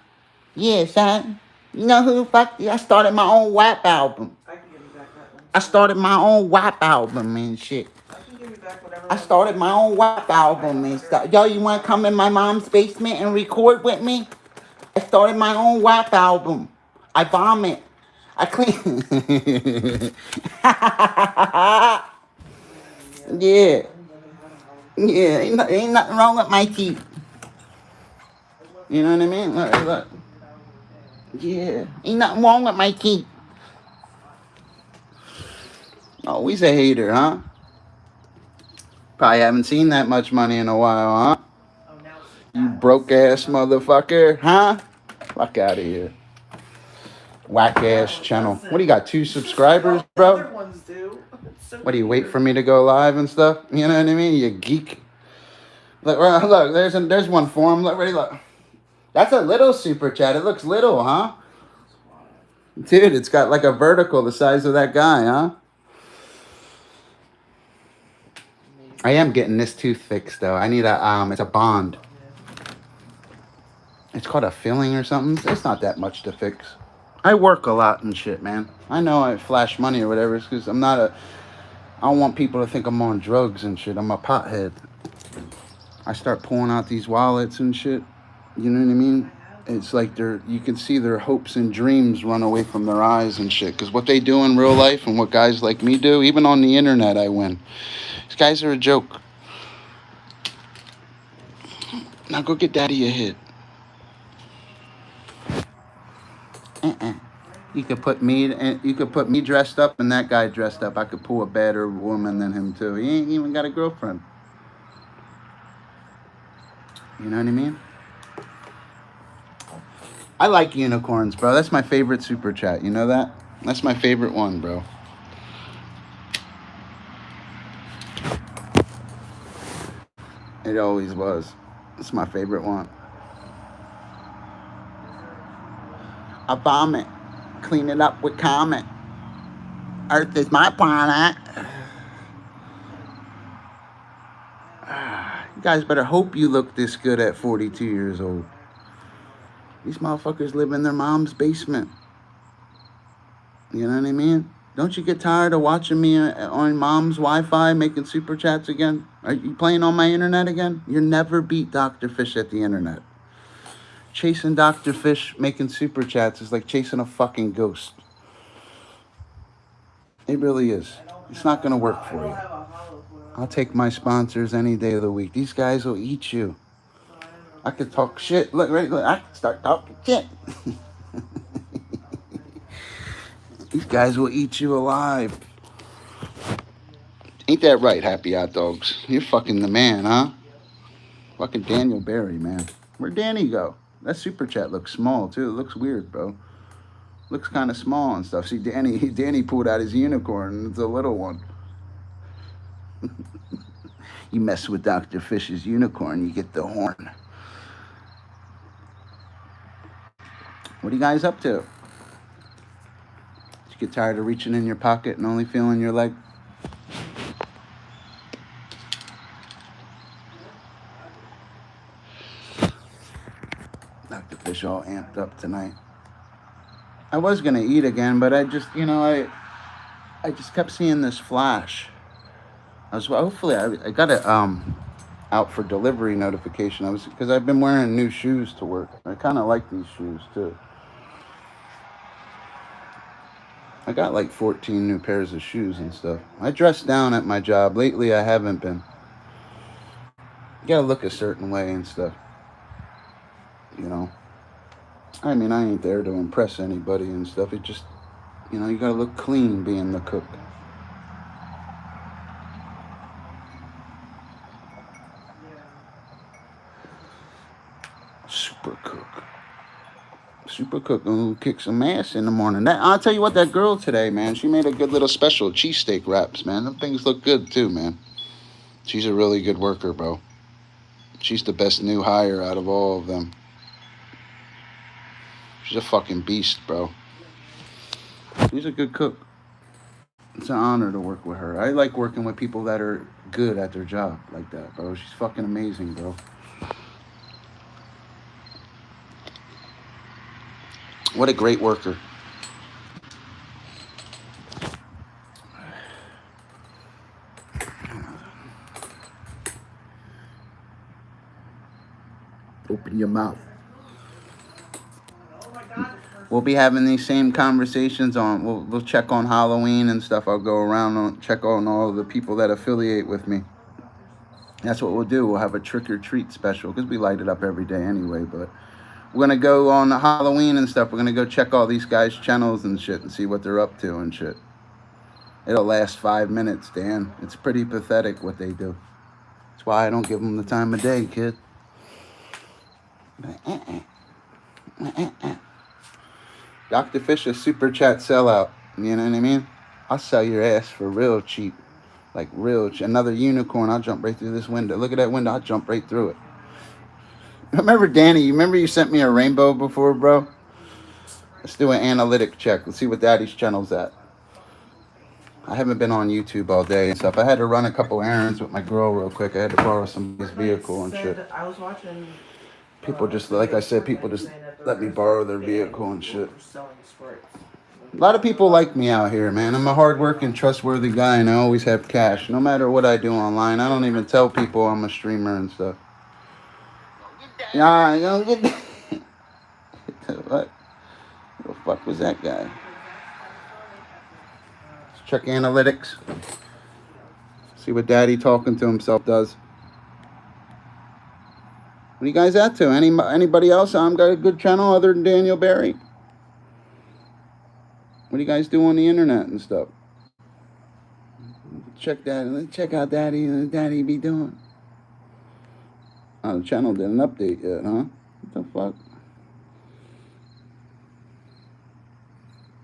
Yeah, son. You know who the fuck? I started my own WAP album. I can give you back that one. I started my own WAP album and shit. I can give you back whatever. I started my own WAP album and stuff. Yo, you want to come in my mom's basement and record with me? I started my own WAP album. I vomit. I clean. Yeah. Yeah, ain't nothing wrong with my teeth. You know what I mean? Look. Yeah, ain't nothing wrong with my teeth. Always a hater, huh? Probably haven't seen that much money in a while, huh? You broke ass motherfucker, huh? Fuck out of here. Whack ass channel. What do you got? 2 subscribers, bro? Other ones do. What do you wait for me to go live and stuff? You know what I mean? You geek. Look, there's one for him. Look. That's a little super chat. It looks little, huh? Dude, it's got like a vertical the size of that guy, huh? I am getting this tooth fixed though. I need it's a bond. It's called a filling or something. It's not that much to fix. I work a lot and shit, man. I know I flash money or whatever. It's because I don't want people to think I'm on drugs and shit. I'm a pothead. I start pulling out these wallets and shit. You know what I mean? It's like you can see their hopes and dreams run away from their eyes and shit. Because what they do in real life and what guys like me do, even on the internet, I win. These guys are a joke. Now go get daddy a hit. You could put me dressed up and that guy dressed up. I could pull a better woman than him too. He ain't even got a girlfriend. You know what I mean? I like unicorns, bro. That's my favorite super chat. You know that? That's my favorite one, bro. It always was. It's my favorite one. I vomit. Clean it up with comment. Earth is my planet. You guys better hope you look this good at 42 years old. These motherfuckers live in their mom's basement. You know what I mean? Don't you get tired of watching me on mom's Wi-Fi making super chats again? Are you playing on my internet again? You'll never beat Dr. Fish at the internet. Chasing Dr. Fish making super chats is like chasing a fucking ghost. It really is. It's not going to work for you. I'll take my sponsors any day of the week. These guys will eat you. I could talk shit. Look, right, look, I can start talking shit. These guys will eat you alive. Ain't that right, Happy Hot Dogs? You're fucking the man, huh? Fucking Daniel Barry, man. Where'd Danny go? That super chat looks small, too. It looks weird, bro. Looks kind of small and stuff. See, Danny pulled out his unicorn. It's a little one. You mess with Dr. Fish's unicorn, you get the horn. What are you guys up to? Did you get tired of reaching in your pocket and only feeling your leg? Dr. Fish all amped up tonight. I was gonna eat again, but I just, I just kept seeing this flash. Hopefully I got it out for delivery notification. Because I've been wearing new shoes to work. I kind of like these shoes too. I got like 14 new pairs of shoes and stuff. I dress down at my job. Lately I haven't been. You gotta look a certain way and stuff. I mean, I ain't there to impress anybody and stuff. It just, you gotta look clean being the cook. Super cook who kick some ass in the morning. I'll tell you what, that girl today, man, she made a good little special cheesesteak wraps, man. Them things look good too, man. She's a really good worker, bro. She's the best new hire out of all of them. She's a fucking beast, bro. She's a good cook. It's an honor to work with her. I like working with people that are good at their job like that, bro. She's fucking amazing, bro. What a great worker. Open your mouth. We'll be having these same conversations we'll check on Halloween and stuff. I'll go around and check on all the people that affiliate with me. That's what we'll do. We'll have a trick or treat special because we light it up every day anyway, but we're going to go on Halloween and stuff. We're going to go check all these guys' channels and shit and see what they're up to and shit. It'll last 5 minutes, Dan. It's pretty pathetic what they do. That's why I don't give them the time of day, kid. Dr. Fish, a super chat sellout. You know what I mean? I'll sell your ass for real cheap. Like real cheap. Another unicorn, I'll jump right through this window. Look at that window, I'll jump right through it. Remember, Danny, you sent me a rainbow before, bro? Let's do an analytic check. Let's see what Daddy's channel's at. I haven't been on YouTube all day and stuff. I had to run a couple errands with my girl real quick. I had to borrow somebody's vehicle and shit. I was watching... People just, like I said, people just let me borrow their vehicle and shit. A lot of people like me out here, man. I'm a hard-working, trustworthy guy, and I always have cash. No matter what I do online, I don't even tell people I'm a streamer and stuff. Yeah, don't get what? Who the fuck was that guy? Let's check analytics. See what Daddy talking to himself does. What are you guys at to? Anybody else? I'm got a good channel other than Daniel Barry. What do you guys do on the internet and stuff? Check that. Let's check out Daddy and Daddy be doing. Oh, the channel didn't update yet, huh? What the fuck?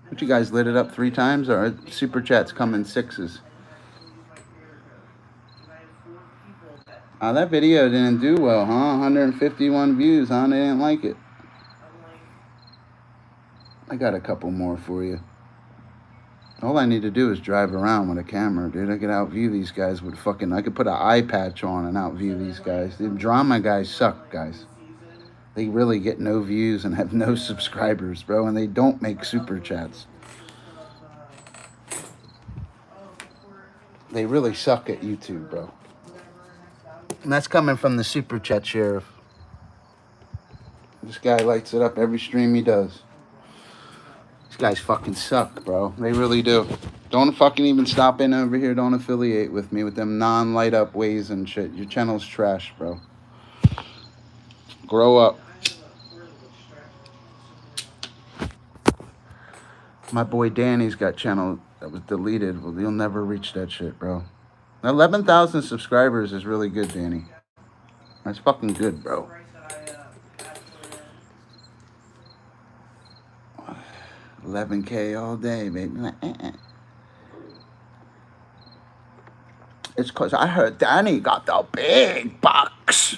What, you guys lit it up 3 times, or super chats come in 6s? Oh, that video didn't do well, huh? 151 views, huh? They didn't like it. I got a couple more for you. All I need to do is drive around with a camera, dude. I could outview these guys with fucking. I could put an eye patch on and outview these guys. The drama guys suck, guys. They really get no views and have no subscribers, bro. And they don't make super chats. They really suck at YouTube, bro. And that's coming from the super chat sheriff. This guy lights it up every stream he does. These guys fucking suck, bro. They really do. Don't fucking even stop in over here. Don't affiliate with me with them non-light up ways and shit. Your channel's trash, bro. Grow up. My boy Danny's got channel that was deleted. Well, you'll never reach that shit, bro. 11,000 subscribers is really good, Danny. That's fucking good, bro. 11K all day, baby. It's because I heard Danny got the big bucks.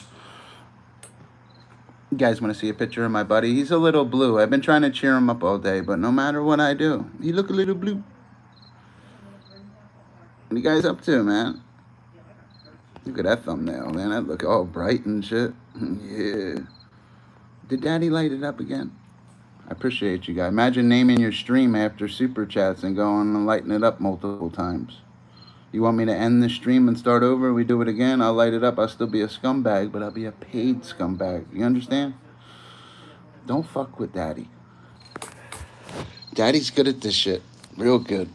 You guys want to see a picture of my buddy? He's a little blue. I've been trying to cheer him up all day, but no matter what I do, he look a little blue. What you guys up to, man? Look at that thumbnail, man. That look all bright and shit. Yeah. Did Daddy light it up again? I appreciate you guys. Imagine naming your stream after Super Chats and going and lighting it up multiple times. You want me to end the stream and start over? We do it again. I'll light it up. I'll still be a scumbag, but I'll be a paid scumbag. You understand? Don't fuck with Daddy. Daddy's good at this shit. Real good.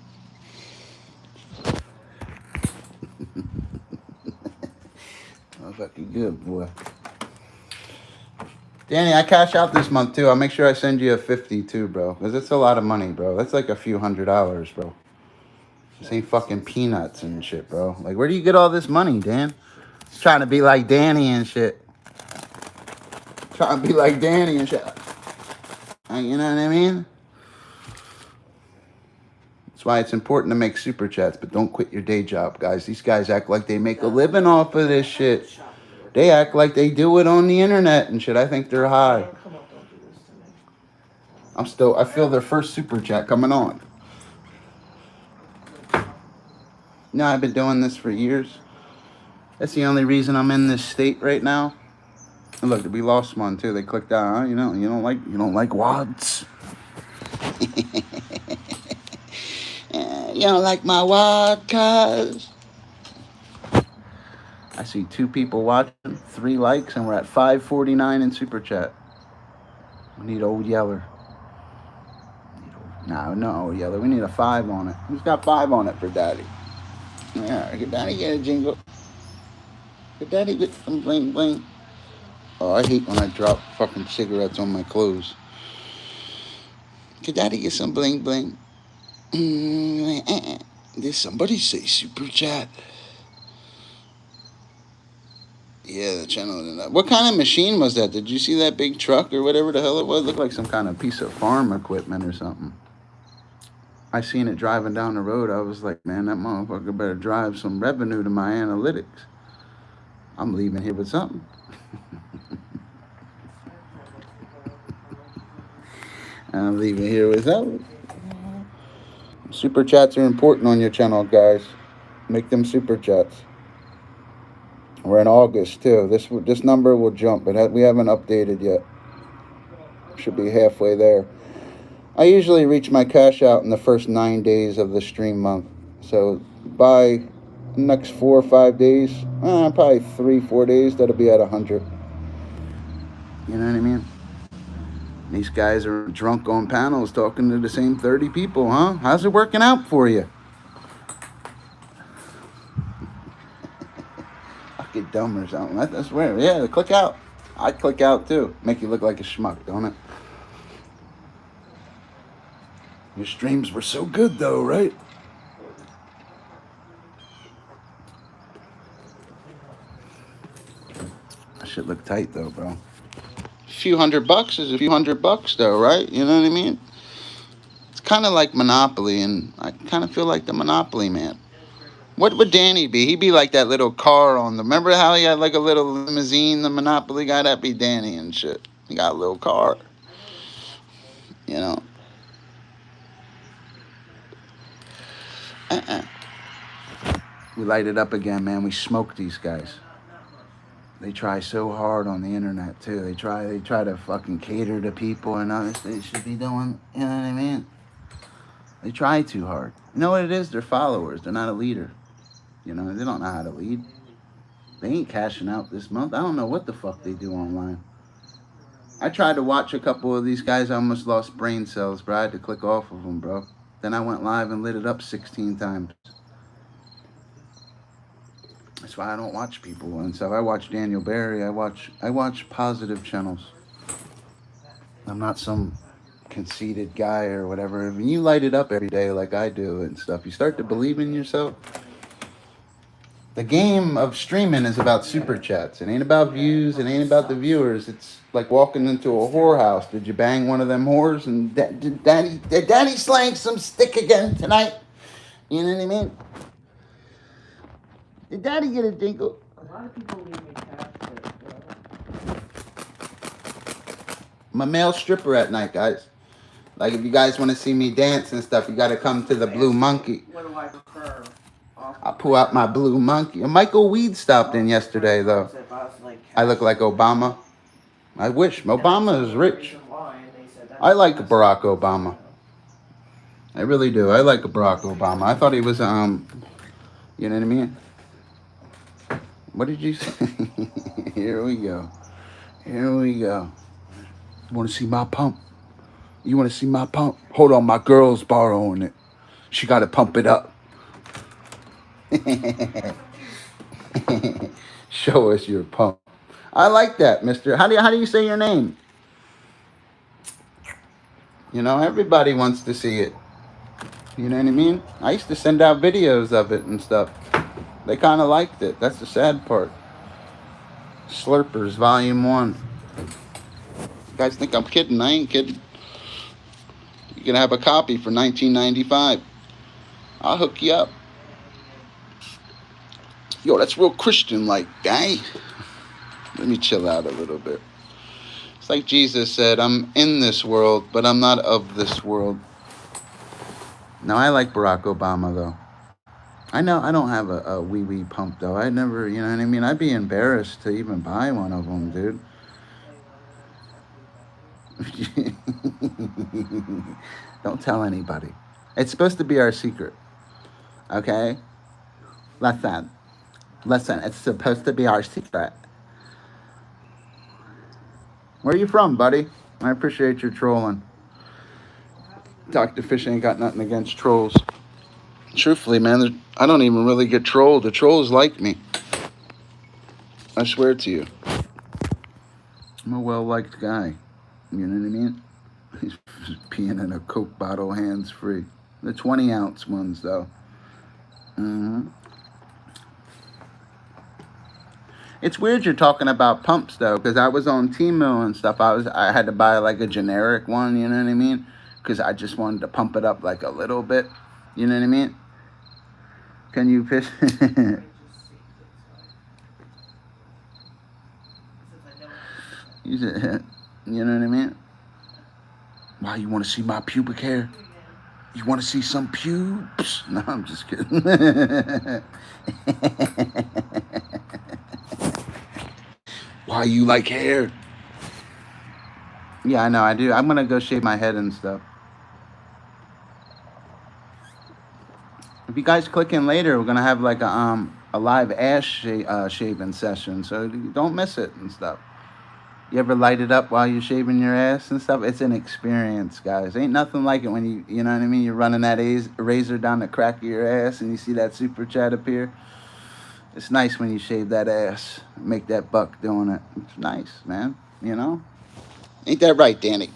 Oh, fucking good, boy. Danny, I cash out this month, too. I'll make sure I send you a 50, too, bro. Because it's a lot of money, bro. That's like a few $100s, bro. This ain't fucking peanuts and shit, bro. Like, where do you get all this money, Dan? Trying to be like Danny and shit. Trying to be like Danny and shit. You know what I mean? That's why it's important to make super chats, but don't quit your day job, guys. These guys act like they make a living off of this shit. They act like they do it on the internet and shit. I think they're high. I feel their first super chat coming on. You know, I've been doing this for years. That's the only reason I'm in this state right now. And look, we lost one too. They clicked out. Huh? You don't like wads. You don't like my wad, cuz. I see 2 people watching, 3 likes, and we're at 549 in super chat. We need Old Yeller. No Old Yeller. We need a 5 on it. Who's got 5 on it for Daddy? Yeah, could Daddy get a jingle? Could Daddy get some bling bling? Oh, I hate when I drop fucking cigarettes on my clothes. Could Daddy get some bling bling? Did somebody say super chat? Yeah, the channel. What kind of machine was that? Did you see that big truck or whatever the hell it was? It looked like some kind of piece of farm equipment or something. I seen it driving down the road. I was like, man, that motherfucker better drive some revenue to my analytics. I'm leaving here with something. I'm leaving here with something. Super chats are important on your channel, guys. Make them super chats. We're in August, too. This number will jump, but we haven't updated yet. Should be halfway there. I usually reach my cash out in the first 9 days of the stream month. So by the next 4 or 5 days, probably 3-4 days, that'll be at 100. You know what I mean? These guys are drunk on panels talking to the same 30 people, huh? How's it working out for you? I get dumb or something. I swear. Yeah, click out. I click out too. Make you look like a schmuck, don't it? Your streams were so good though, right? That shit look tight though, bro. Few $100 is a few $100 though, right? You know what I mean? It's kind of like Monopoly, and I kind of feel like the Monopoly man. What would Danny be? He'd be like that little car on the... Remember how he had like a little limousine, the Monopoly guy? That'd be Danny and shit. He got a little car. You know? We light it up again, man. We smoke these guys. They try so hard on the internet too. They try to fucking cater to people and others. They should be doing, you know what I mean? They try too hard. You know what it is? They're followers. They're not a leader. You know, they don't know how to lead. They ain't cashing out this month. I don't know what the fuck they do online. I tried to watch a couple of these guys. I almost lost brain cells, bro. I had to click off of them, bro. Then I went live and lit it up 16 times. That's why I don't watch people and stuff. I watch Daniel Barry. I watch positive channels. I'm not some conceited guy or whatever. When you light it up every day like I do and stuff, you start to believe in yourself. The game of streaming is about super chats. It ain't about views. It ain't about the viewers. It's like walking into a whorehouse. Did you bang one of them whores? And did daddy slang some stick again tonight? You know what I mean? Did daddy get a jingle? A lot of people leave me catfish, bro. I'm a male stripper at night, guys. Like, if you guys want to see me dance and stuff, you got to come to the Blue Monkey. What do I prefer? I pull out my Blue Monkey. And Michael Weed stopped in yesterday, though. I look like Obama. I wish. Obama is rich. I like Barack Obama. I really do. I like Barack Obama. I thought he was, you know what I mean? What did you say? Here we go. Here we go. You want to see my pump? You want to see my pump? Hold on, my girl's borrowing it. She got to pump it up. Show us your pump. I like that, mister. How do you say your name? You know, everybody wants to see it. You know what I mean? I used to send out videos of it and stuff. They kind of liked it. That's the sad part. Slurpers, Volume 1. You guys think I'm kidding? I ain't kidding. You can have a copy for $19.95. I'll hook you up. Yo, that's real Christian-like, guy. Let me chill out a little bit. It's like Jesus said, I'm in this world, but I'm not of this world. Now, I like Barack Obama, though. I know I don't have a wee-wee pump, though. I never, you know what I mean? I'd be embarrassed to even buy one of them, dude. Don't tell anybody. It's supposed to be our secret. Okay? Listen, it's supposed to be our secret. Where are you from, buddy? I appreciate your trolling. Dr. Fish ain't got nothing against trolls. Truthfully, man, I don't even really get trolled. The trolls like me. I swear to you. I'm a well-liked guy. You know what I mean? He's peeing in a Coke bottle hands-free. The 20-ounce ones, though. Mm-hmm. It's weird you're talking about pumps, though, because I was on Temu and stuff. I had to buy, like, a generic one, you know what I mean? Because I just wanted to pump it up, like, a little bit. You know what I mean? Can you fish? You know what I mean? Why, you want to see my pubic hair? You want to see some pubes? No, I'm just kidding. Why, you like hair? Yeah, I know, I do. I'm going to go shave my head and stuff. If you guys click in later, we're going to have like a live ass shaving session. So don't miss it and stuff. You ever light it up while you're shaving your ass and stuff? It's an experience, guys. Ain't nothing like it when you know what I mean? You're running that razor down the crack of your ass and you see that super chat appear. It's nice when you shave that ass, make that buck doing it. It's nice, man. You know? Ain't that right, Danny?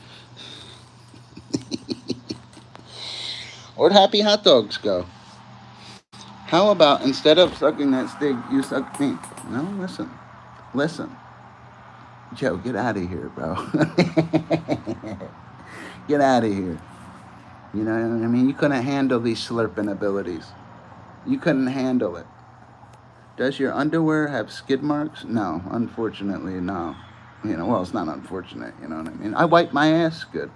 Where'd Happy Hot Dogs go? How about instead of sucking that stick, you suck me? No, listen. Joe, get out of here, bro. Get out of here. You know what I mean? You couldn't handle these slurping abilities. You couldn't handle it. Does your underwear have skid marks? No, unfortunately, no. You know, well, it's not unfortunate, you know what I mean? I wipe my ass good.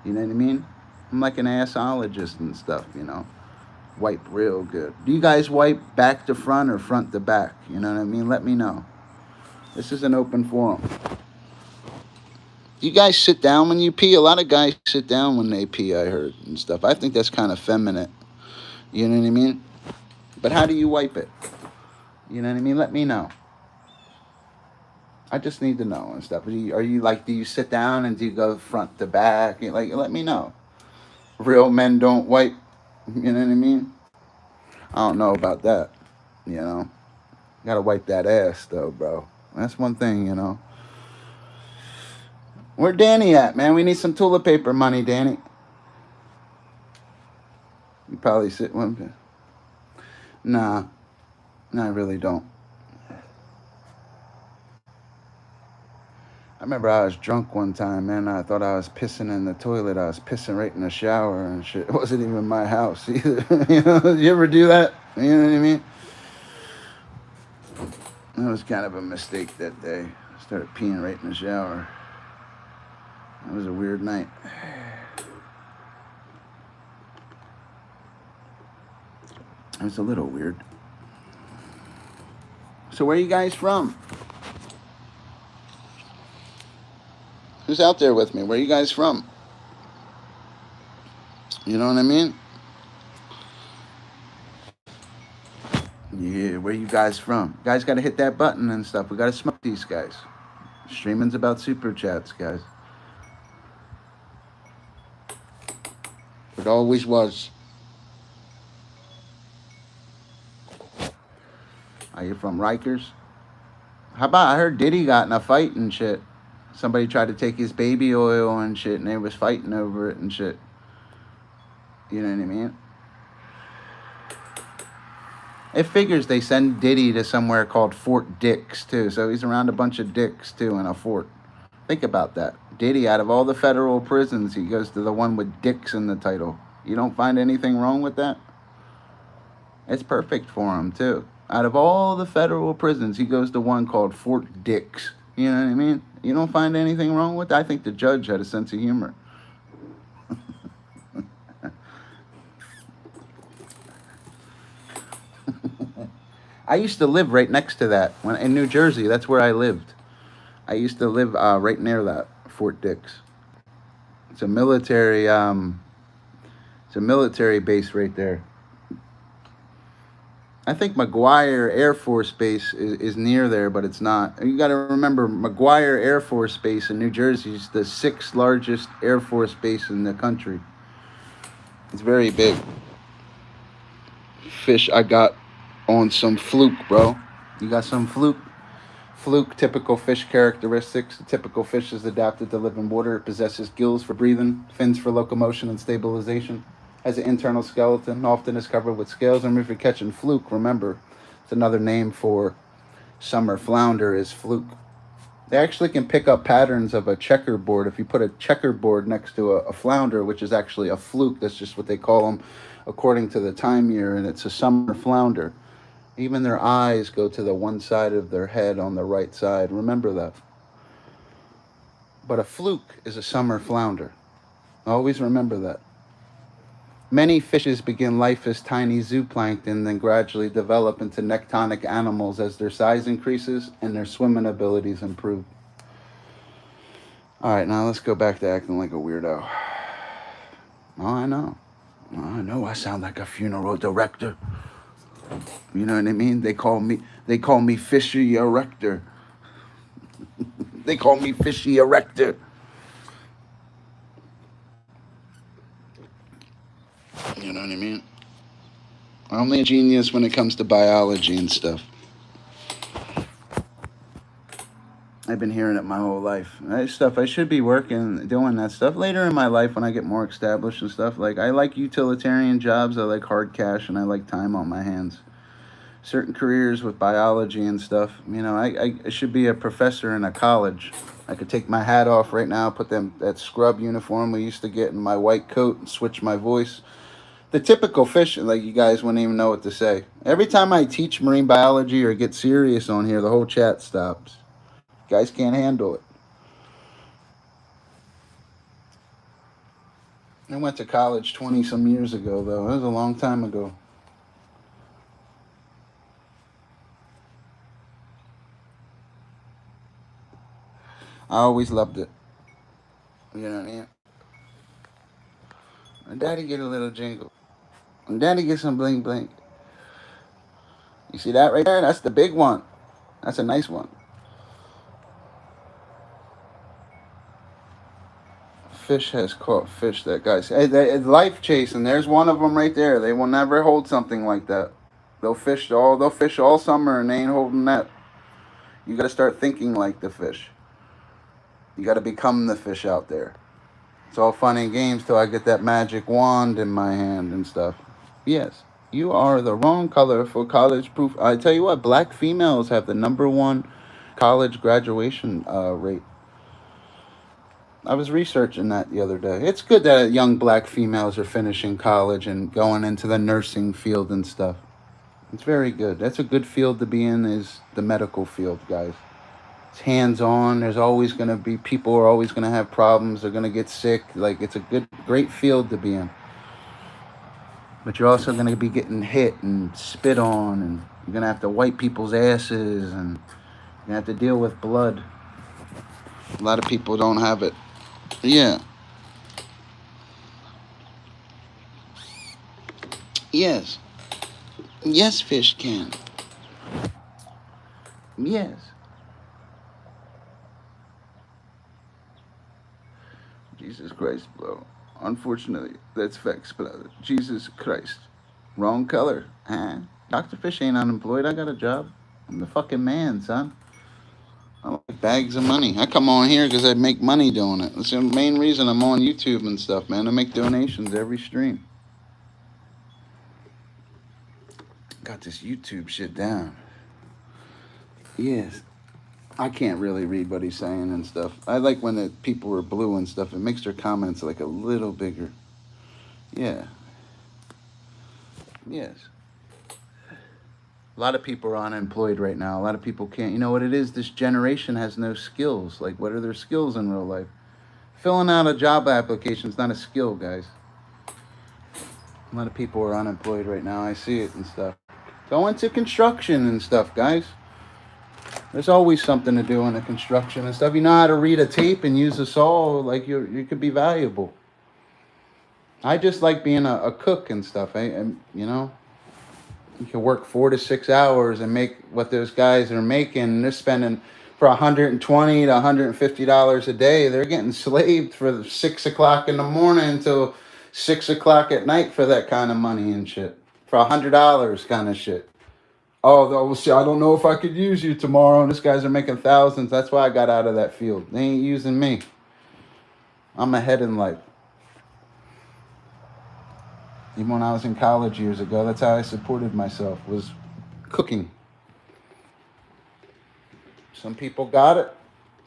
You know what I mean? I'm like an assologist and stuff, you know. Wipe real good. Do you guys wipe back to front or front to back? You know what I mean? Let me know. This is an open forum. You guys sit down when you pee? A lot of guys sit down when they pee, I heard, and stuff. I think that's kind of feminine. You know what I mean? But how do you wipe it? You know what I mean? Let me know. I just need to know and stuff. Are you like, do you sit down and do you go front to back? Like, let me know. Real men don't wipe. You know what I mean? I don't know about that. You know? Gotta wipe that ass, though, bro. That's one thing, you know. Where Danny at, man? We need some toilet paper money, Danny. You probably sit one. Nah, I really don't. I remember I was drunk one time, man. I thought I was pissing in the toilet. I was pissing right in the shower and shit. It wasn't even my house either. You know, you ever do that? You know what I mean? That was kind of a mistake that day. I started peeing right in the shower. It was a weird night. It was a little weird. So where are you guys from? Who's out there with me? Where are you guys from? You know what I mean? Yeah, where you guys from? You guys got to hit that button and stuff. We got to smoke these guys. Streaming's about super chats, guys. It always was. Are you from Rikers? How about, I heard Diddy got in a fight and shit. Somebody tried to take his baby oil and shit, and they was fighting over it and shit. You know what I mean? It figures they send Diddy to somewhere called Fort Dix, too. So he's around a bunch of dicks, too, in a fort. Think about that. Diddy, out of all the federal prisons, he goes to the one with dicks in the title. You don't find anything wrong with that? It's perfect for him, too. Out of all the federal prisons, he goes to one called Fort Dix. You know what I mean? You don't find anything wrong with that? I think the judge had a sense of humor. I used to live right next to that. In New Jersey, that's where I lived. I used to live right near that, Fort Dix. It's a military base right there. I think McGuire Air Force Base is near there, but it's not. You got to remember, McGuire Air Force Base in New Jersey is the 6th largest Air Force base in the country. It's very big. Fish I got on some fluke, bro. You got some fluke? Fluke, typical fish characteristics. The typical fish is adapted to live in water. It possesses gills for breathing, fins for locomotion and stabilization. Has an internal skeleton, often is covered with scales. And if you're catching fluke, remember, it's another name for summer flounder is fluke. They actually can pick up patterns of a checkerboard. If you put a checkerboard next to a flounder, which is actually a fluke, that's just what they call them according to the time year, and it's a summer flounder. Even their eyes go to the one side of their head on the right side. Remember that. But a fluke is a summer flounder. Always remember that. Many fishes begin life as tiny zooplankton, then gradually develop into nectonic animals as their size increases and their swimming abilities improve. All right, now let's go back to acting like a weirdo. Oh, I know. I sound like a funeral director. You know what I mean? They call me Fishy Erector. They call me Fishy Erector. You know what I mean? I'm only a genius when it comes to biology and stuff. I've been hearing it my whole life. That stuff, I should be doing that stuff later in my life when I get more established and stuff. Like, I like utilitarian jobs, I like hard cash, and I like time on my hands. Certain careers with biology and stuff, you know, I should be a professor in a college. I could take my hat off right now, put that scrub uniform we used to get in my white coat and switch my voice. The typical fish, like, you guys wouldn't even know what to say. Every time I teach marine biology or get serious on here, the whole chat stops. You guys can't handle it. I went to college 20 some years ago, though. It was a long time ago. I always loved it. You know what I mean? And Daddy get a little jingle. And Daddy get some bling bling. You see that right there? That's the big one. That's a nice one. Fish has caught fish. That guy's life chasing. There's one of them right there. They will never hold something like that. They'll fish all summer and they ain't holding that. You got to start thinking like the fish. You got to become the fish out there. It's all fun and games till I get that magic wand in my hand and stuff. Yes, you are the wrong color for college proof. I tell you what, black females have the number one college graduation rate. I was researching that the other day. It's good that young black females are finishing college and going into the nursing field and stuff. It's very good. That's a good field to be in, is the medical field, guys. It's hands on. There's always going to be people are always going to have problems. They're going to get sick. Like, it's a great field to be in. But you're also going to be getting hit and spit on, and you're going to have to wipe people's asses, and you're going to have to deal with blood. A lot of people don't have it. Yeah. Yes. Yes, fish can. Yes. Jesus Christ, bro. Unfortunately, that's facts, brother. Jesus Christ. Wrong color. Huh? Dr. Fish ain't unemployed. I got a job. I'm the fucking man, son. I like bags of money. I come on here because I make money doing it. That's the main reason I'm on YouTube and stuff, man. I make donations every stream. Got this YouTube shit down. Yes. I can't really read what he's saying and stuff. I like when the people are blue and stuff. It makes their comments like a little bigger. Yeah. Yes. A lot of people are unemployed right now. A lot of people can't. You know what it is? This generation has no skills. Like, what are their skills in real life? Filling out a job application is not a skill, guys. A lot of people are unemployed right now. I see it and stuff. Go into construction and stuff, guys. There's always something to do in the construction and stuff. You know how to read a tape and use a saw, like you could be valuable. I just like being a cook and stuff. You know, you can work 4 to 6 hours and make what those guys are making. They're spending for $120 to $150 a day. They're getting slaved for 6 o'clock in the morning until 6 o'clock at night for that kind of money and shit. For $100 kind of shit. Oh, well, see, I don't know if I could use you tomorrow. And these guys are making thousands. That's why I got out of that field. They ain't using me. I'm ahead in life. Even when I was in college years ago, that's how I supported myself, was cooking. Some people got it.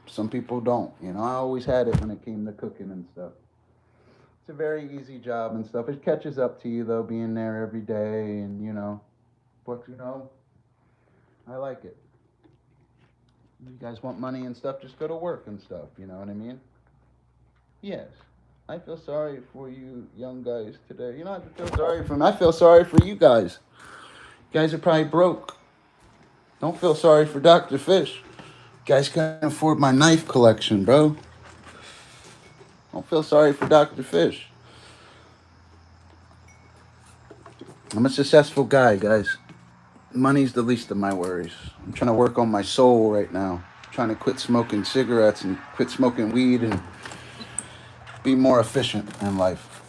Some people don't. You know, I always had it when it came to cooking and stuff. It's a very easy job and stuff. It catches up to you, though, being there every day and, you know. But, you know, I like it. You guys want money and stuff, just go to work and stuff, you know what I mean? Yes. I feel sorry for you young guys today. You don't have to feel sorry for me. I feel sorry for you guys. You guys are probably broke. Don't feel sorry for Dr. Fish. You guys can't afford my knife collection, bro. Don't feel sorry for Dr. Fish. I'm a successful guy, guys. Money's the least of my worries. I'm trying to work on my soul right now. I'm trying to quit smoking cigarettes and quit smoking weed and be more efficient in life.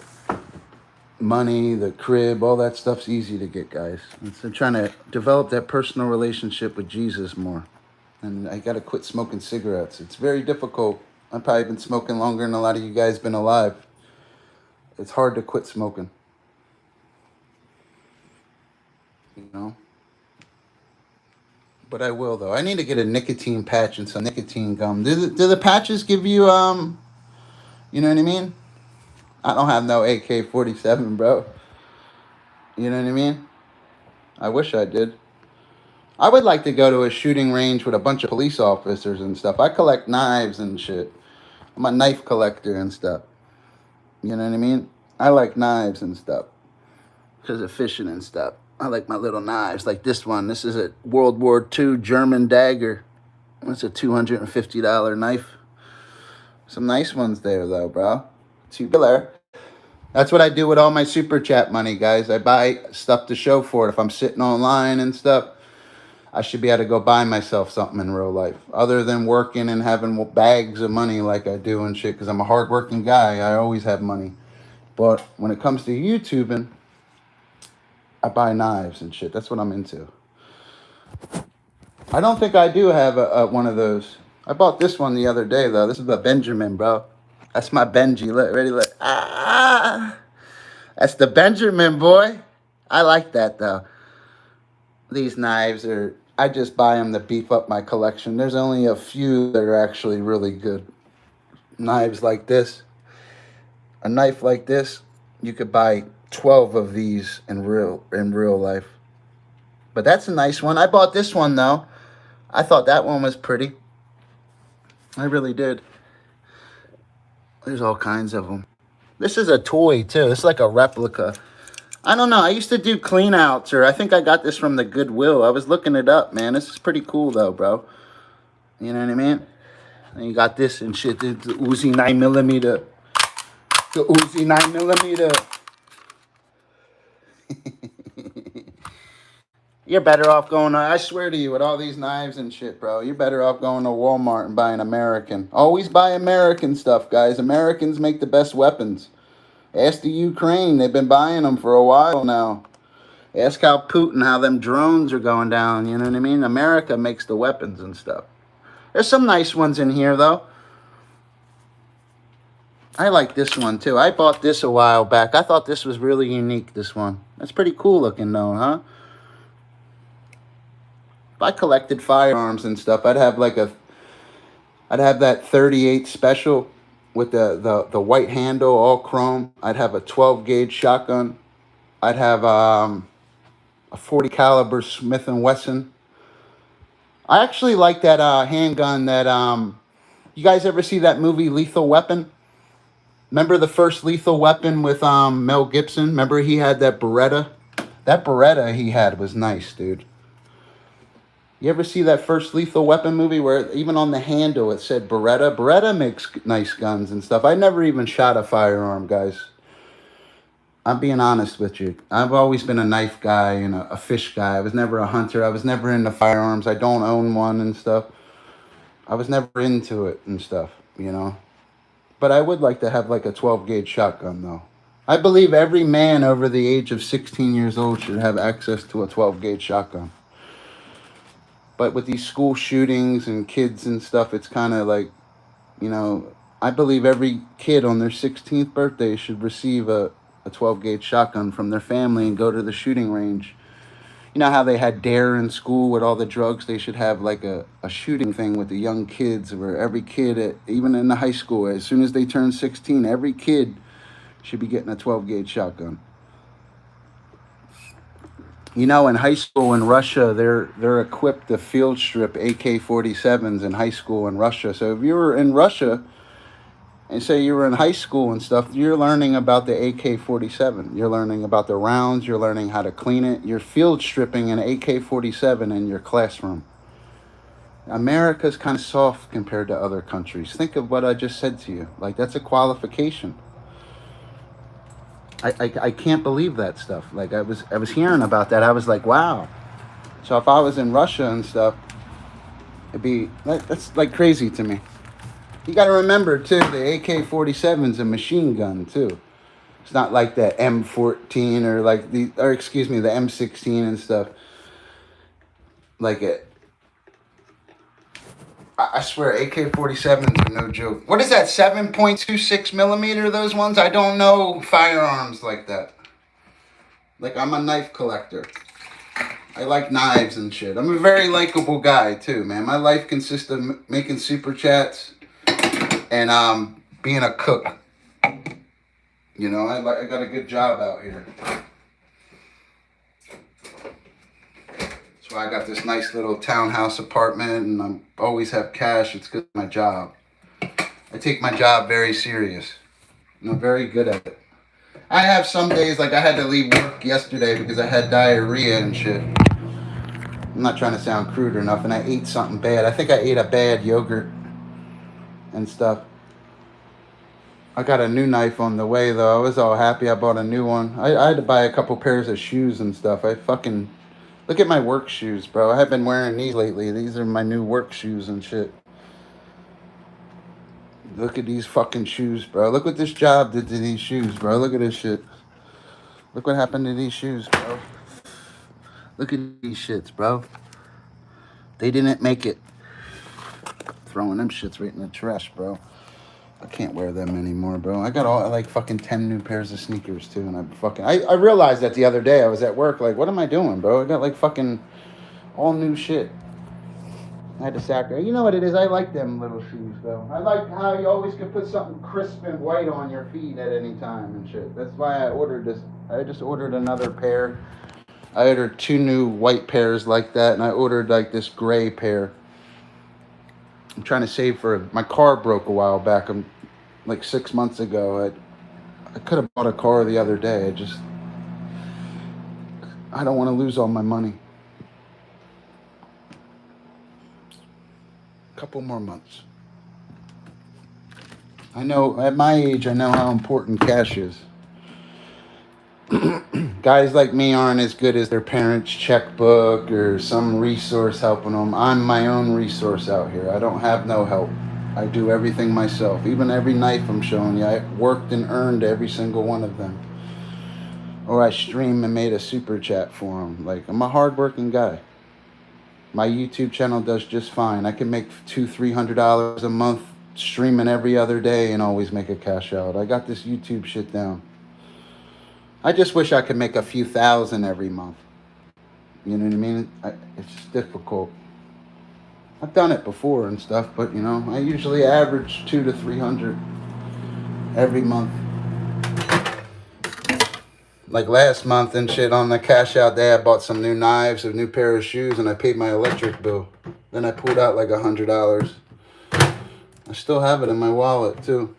Money, the crib, all that stuff's easy to get, guys. I'm trying to develop that personal relationship with Jesus more. And I got to quit smoking cigarettes. It's very difficult. I've probably been smoking longer than a lot of you guys been alive. It's hard to quit smoking. You know? But I will, though. I need to get a nicotine patch and some nicotine gum. Do the patches give you, you know what I mean? I don't have no AK-47, bro. You know what I mean? I wish I did. I would like to go to a shooting range with a bunch of police officers and stuff. I collect knives and shit. I'm a knife collector and stuff. You know what I mean? I like knives and stuff. Because of fishing and stuff. I like my little knives, like this one. This is a World War II German dagger. It's a $250 knife. Some nice ones there, though, bro. Tubular. That's what I do with all my super chat money, guys. I buy stuff to show for it. If I'm sitting online and stuff, I should be able to go buy myself something in real life. Other than working and having bags of money like I do and shit, because I'm a hardworking guy. I always have money. But when it comes to YouTubing, I buy knives and shit. That's what I'm into. I don't think I do have a one of those. I bought this one the other day, though. This is a Benjamin, bro. That's my Benji. Look, ready, look. Ah! That's the Benjamin, boy. I like that, though. These knives are... I just buy them to beef up my collection. There's only a few that are actually really good. Knives like this. A knife like this, you could buy 12 of these in real life. But that's a nice one. I bought this one, though. I thought that one was pretty. I really did. There's all kinds of them. This is a toy, too. It's like a replica. I don't know. I used to do clean outs, or I think I got this from the Goodwill. I was looking it up, man. This is pretty cool, though, bro. You know what I mean? And you got this and shit. The Uzi 9mm. The Uzi 9mm. You're better off going to, I swear to you, with all these knives and shit, bro, you're better off going to Walmart and buying American. Always buy American stuff, guys. Americans make the best weapons. Ask the Ukraine. They've been buying them for a while now. Ask how Putin, how them drones are going down. You know what I mean? America makes the weapons and stuff. There's some nice ones in here, though. I like this one, too. I bought this a while back. I thought this was really unique, this one. That's pretty cool looking, though, huh? If I collected firearms and stuff, I'd have that 38 special with the white handle, all chrome. I'd have a 12 gauge shotgun. I'd have a 40 caliber Smith & Wesson. I actually like that handgun that you guys ever see that movie Lethal Weapon? Remember the first Lethal Weapon with Mel Gibson? Remember he had that Beretta? That Beretta he had was nice, dude. You ever see that first Lethal Weapon movie where even on the handle it said Beretta? Beretta makes nice guns and stuff. I never even shot a firearm, guys. I'm being honest with you. I've always been a knife guy and a fish guy. I was never a hunter. I was never into firearms. I don't own one and stuff. I was never into it and stuff, you know. But I would like to have like a 12 gauge shotgun, though. I believe every man over the age of 16 years old should have access to a 12 gauge shotgun. But with these school shootings and kids and stuff, it's kind of like, you know, I believe every kid on their 16th birthday should receive a 12 gauge shotgun from their family and go to the shooting range. You know how they had DARE in school with all the drugs? They should have like a shooting thing with the young kids where every kid, even in the high school, as soon as they turn 16, every kid should be getting a 12 gauge shotgun. You know, in high school in Russia, they're equipped to field strip AK-47s in high school in Russia. So if you were in Russia and say you were in high school and stuff, you're learning about the AK-47. You're learning about the rounds. You're learning how to clean it. You're field stripping an AK-47 in your classroom. America's kind of soft compared to other countries. Think of what I just said to you. Like, that's a qualification. I can't believe that stuff. Like, I was hearing about that. I was like, wow. So if I was in Russia and stuff, it'd be that's like crazy to me. You got to remember too, the AK-47's a machine gun too. It's not like the M14 or like the M16 and stuff. Like it. I swear, AK-47s are no joke. What is that, 7.26 millimeter, those ones? I don't know firearms like that. Like, I'm a knife collector. I like knives and shit. I'm a very likable guy, too, man. My life consists of making super chats and being a cook. You know, I got a good job out here. So I got this nice little townhouse apartment and I always have cash. It's because of my job. I take my job very serious. And I'm very good at it. I have some days, like I had to leave work yesterday because I had diarrhea and shit. I'm not trying to sound crude or nothing. I ate something bad. I think I ate a bad yogurt and stuff. I got a new knife on the way though. I was all happy I bought a new one. I had to buy a couple pairs of shoes and stuff. I fucking look at my work shoes, bro. I have been wearing these lately. These are my new work shoes and shit. Look at these fucking shoes, bro. Look what this job did to these shoes, bro. Look at this shit. Look what happened to these shoes, bro. Look at these shits, bro. They didn't make it. Throwing them shits right in the trash, bro. I can't wear them anymore, bro. I got like fucking 10 new pairs of sneakers too, and I realized that the other day I was at work, like, what am I doing, bro? I got like fucking all new shit. I had to sacrifice. You know what it is? I like them little shoes, though. I like how you always can put something crisp and white on your feet at any time and shit. That's why I ordered this. I just ordered another pair. I ordered 2 new white pairs like that, and I ordered like this gray pair. I'm trying to save for my car broke a while back. I'm like 6 months ago. I could have bought a car the other day. I don't want to lose all my money. A couple more months. I know at my age, I know how important cash is. Guys like me aren't as good as their parents' checkbook or some resource helping them. I'm my own resource out here. I don't have no help. I do everything myself. Even every knife I'm showing you, I worked and earned every single one of them. Or I streamed and made a super chat for them. Like, I'm a hardworking guy. My YouTube channel does just fine. I can make $200-300 a month streaming every other day and always make a cash out. I got this YouTube shit down. I just wish I could make a few thousand every month. You know what I mean? It's just difficult. I've done it before and stuff, but you know, I usually average 200 to 300 every month. Like last month and shit, on the cash out day, I bought some new knives, a new pair of shoes, and I paid my electric bill. Then I pulled out like $100. I still have it in my wallet too.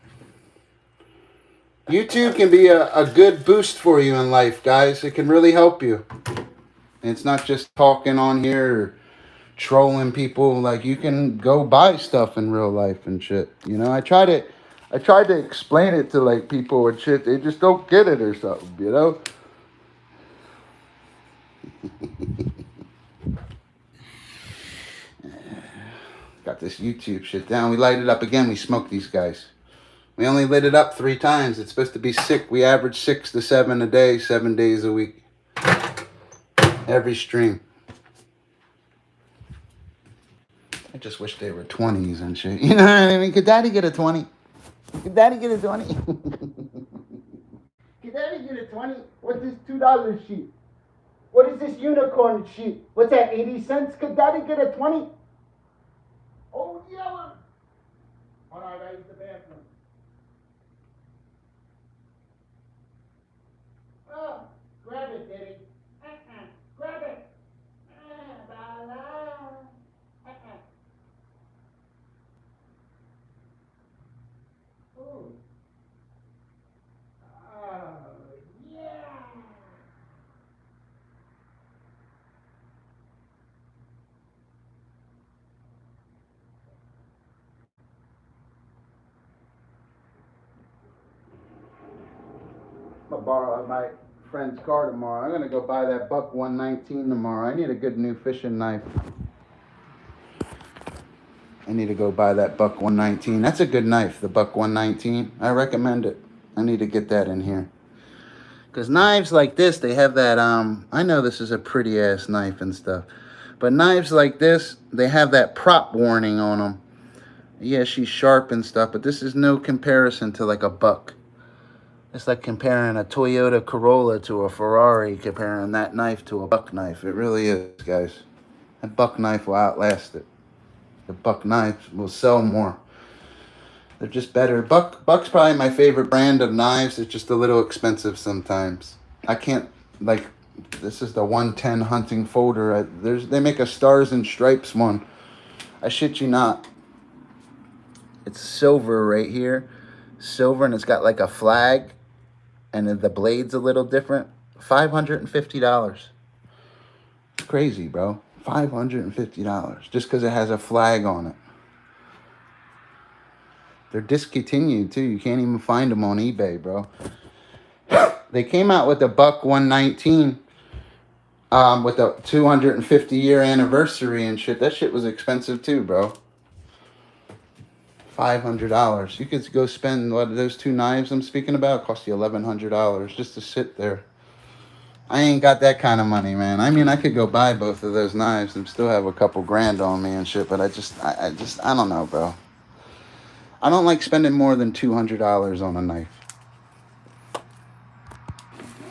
YouTube can be a good boost for you in life, guys. It can really help you. And it's not just talking on here or trolling people. Like, you can go buy stuff in real life and shit. You know, I tried to explain it to like people and shit. They just don't get it or something, you know? Got this YouTube shit down. We light it up again. We smoke these guys. We only lit it up 3 times. It's supposed to be 6. We average 6 to 7 a day, 7 days a week. Every stream. I just wish they were 20s and shit. You know what I mean? Could Daddy get a 20? Could Daddy get a 20? Could Daddy get a 20? What's this $2 sheet? What is this unicorn sheet? What's that, 80 cents? Could Daddy get a 20? Oh, yeah. All right, I use the bathroom. Oh, grab it, Daddy. Grab it. Ooh. Oh, yeah. I'm gonna borrow my friend's car tomorrow. I'm gonna go buy that buck 119 tomorrow. I need a good new fishing knife. I need to go buy that buck 119. That's a good knife, the buck 119. I recommend it. I need to get that in here. Because knives like this, they have that, I know this is a pretty ass knife and stuff, but knives like this, they have that prop warning on them. Yeah, she's sharp and stuff, but this is no comparison to like a buck. It's like comparing a Toyota Corolla to a Ferrari, comparing that knife to a buck knife. It really is, guys. That buck knife will outlast it. The buck knife will sell more. They're just better. Buck's probably my favorite brand of knives. It's just a little expensive sometimes. I can't, like, this is the 110 hunting folder. They make a Stars and Stripes one. I shit you not. It's silver right here. Silver, and it's got like a flag. And then the blade's a little different. $550. It's crazy, bro. $550. Just because it has a flag on it. They're discontinued too. You can't even find them on eBay, bro. They came out with a buck 119 with the 250-year anniversary and shit. That shit was expensive too, bro. $500. You could go spend what those two knives I'm speaking about cost you $1,100 just to sit there. I ain't got that kind of money, man. I mean, I could go buy both of those knives and still have a couple grand on me and shit, but I don't know, bro. I don't like spending more than $200 on a knife.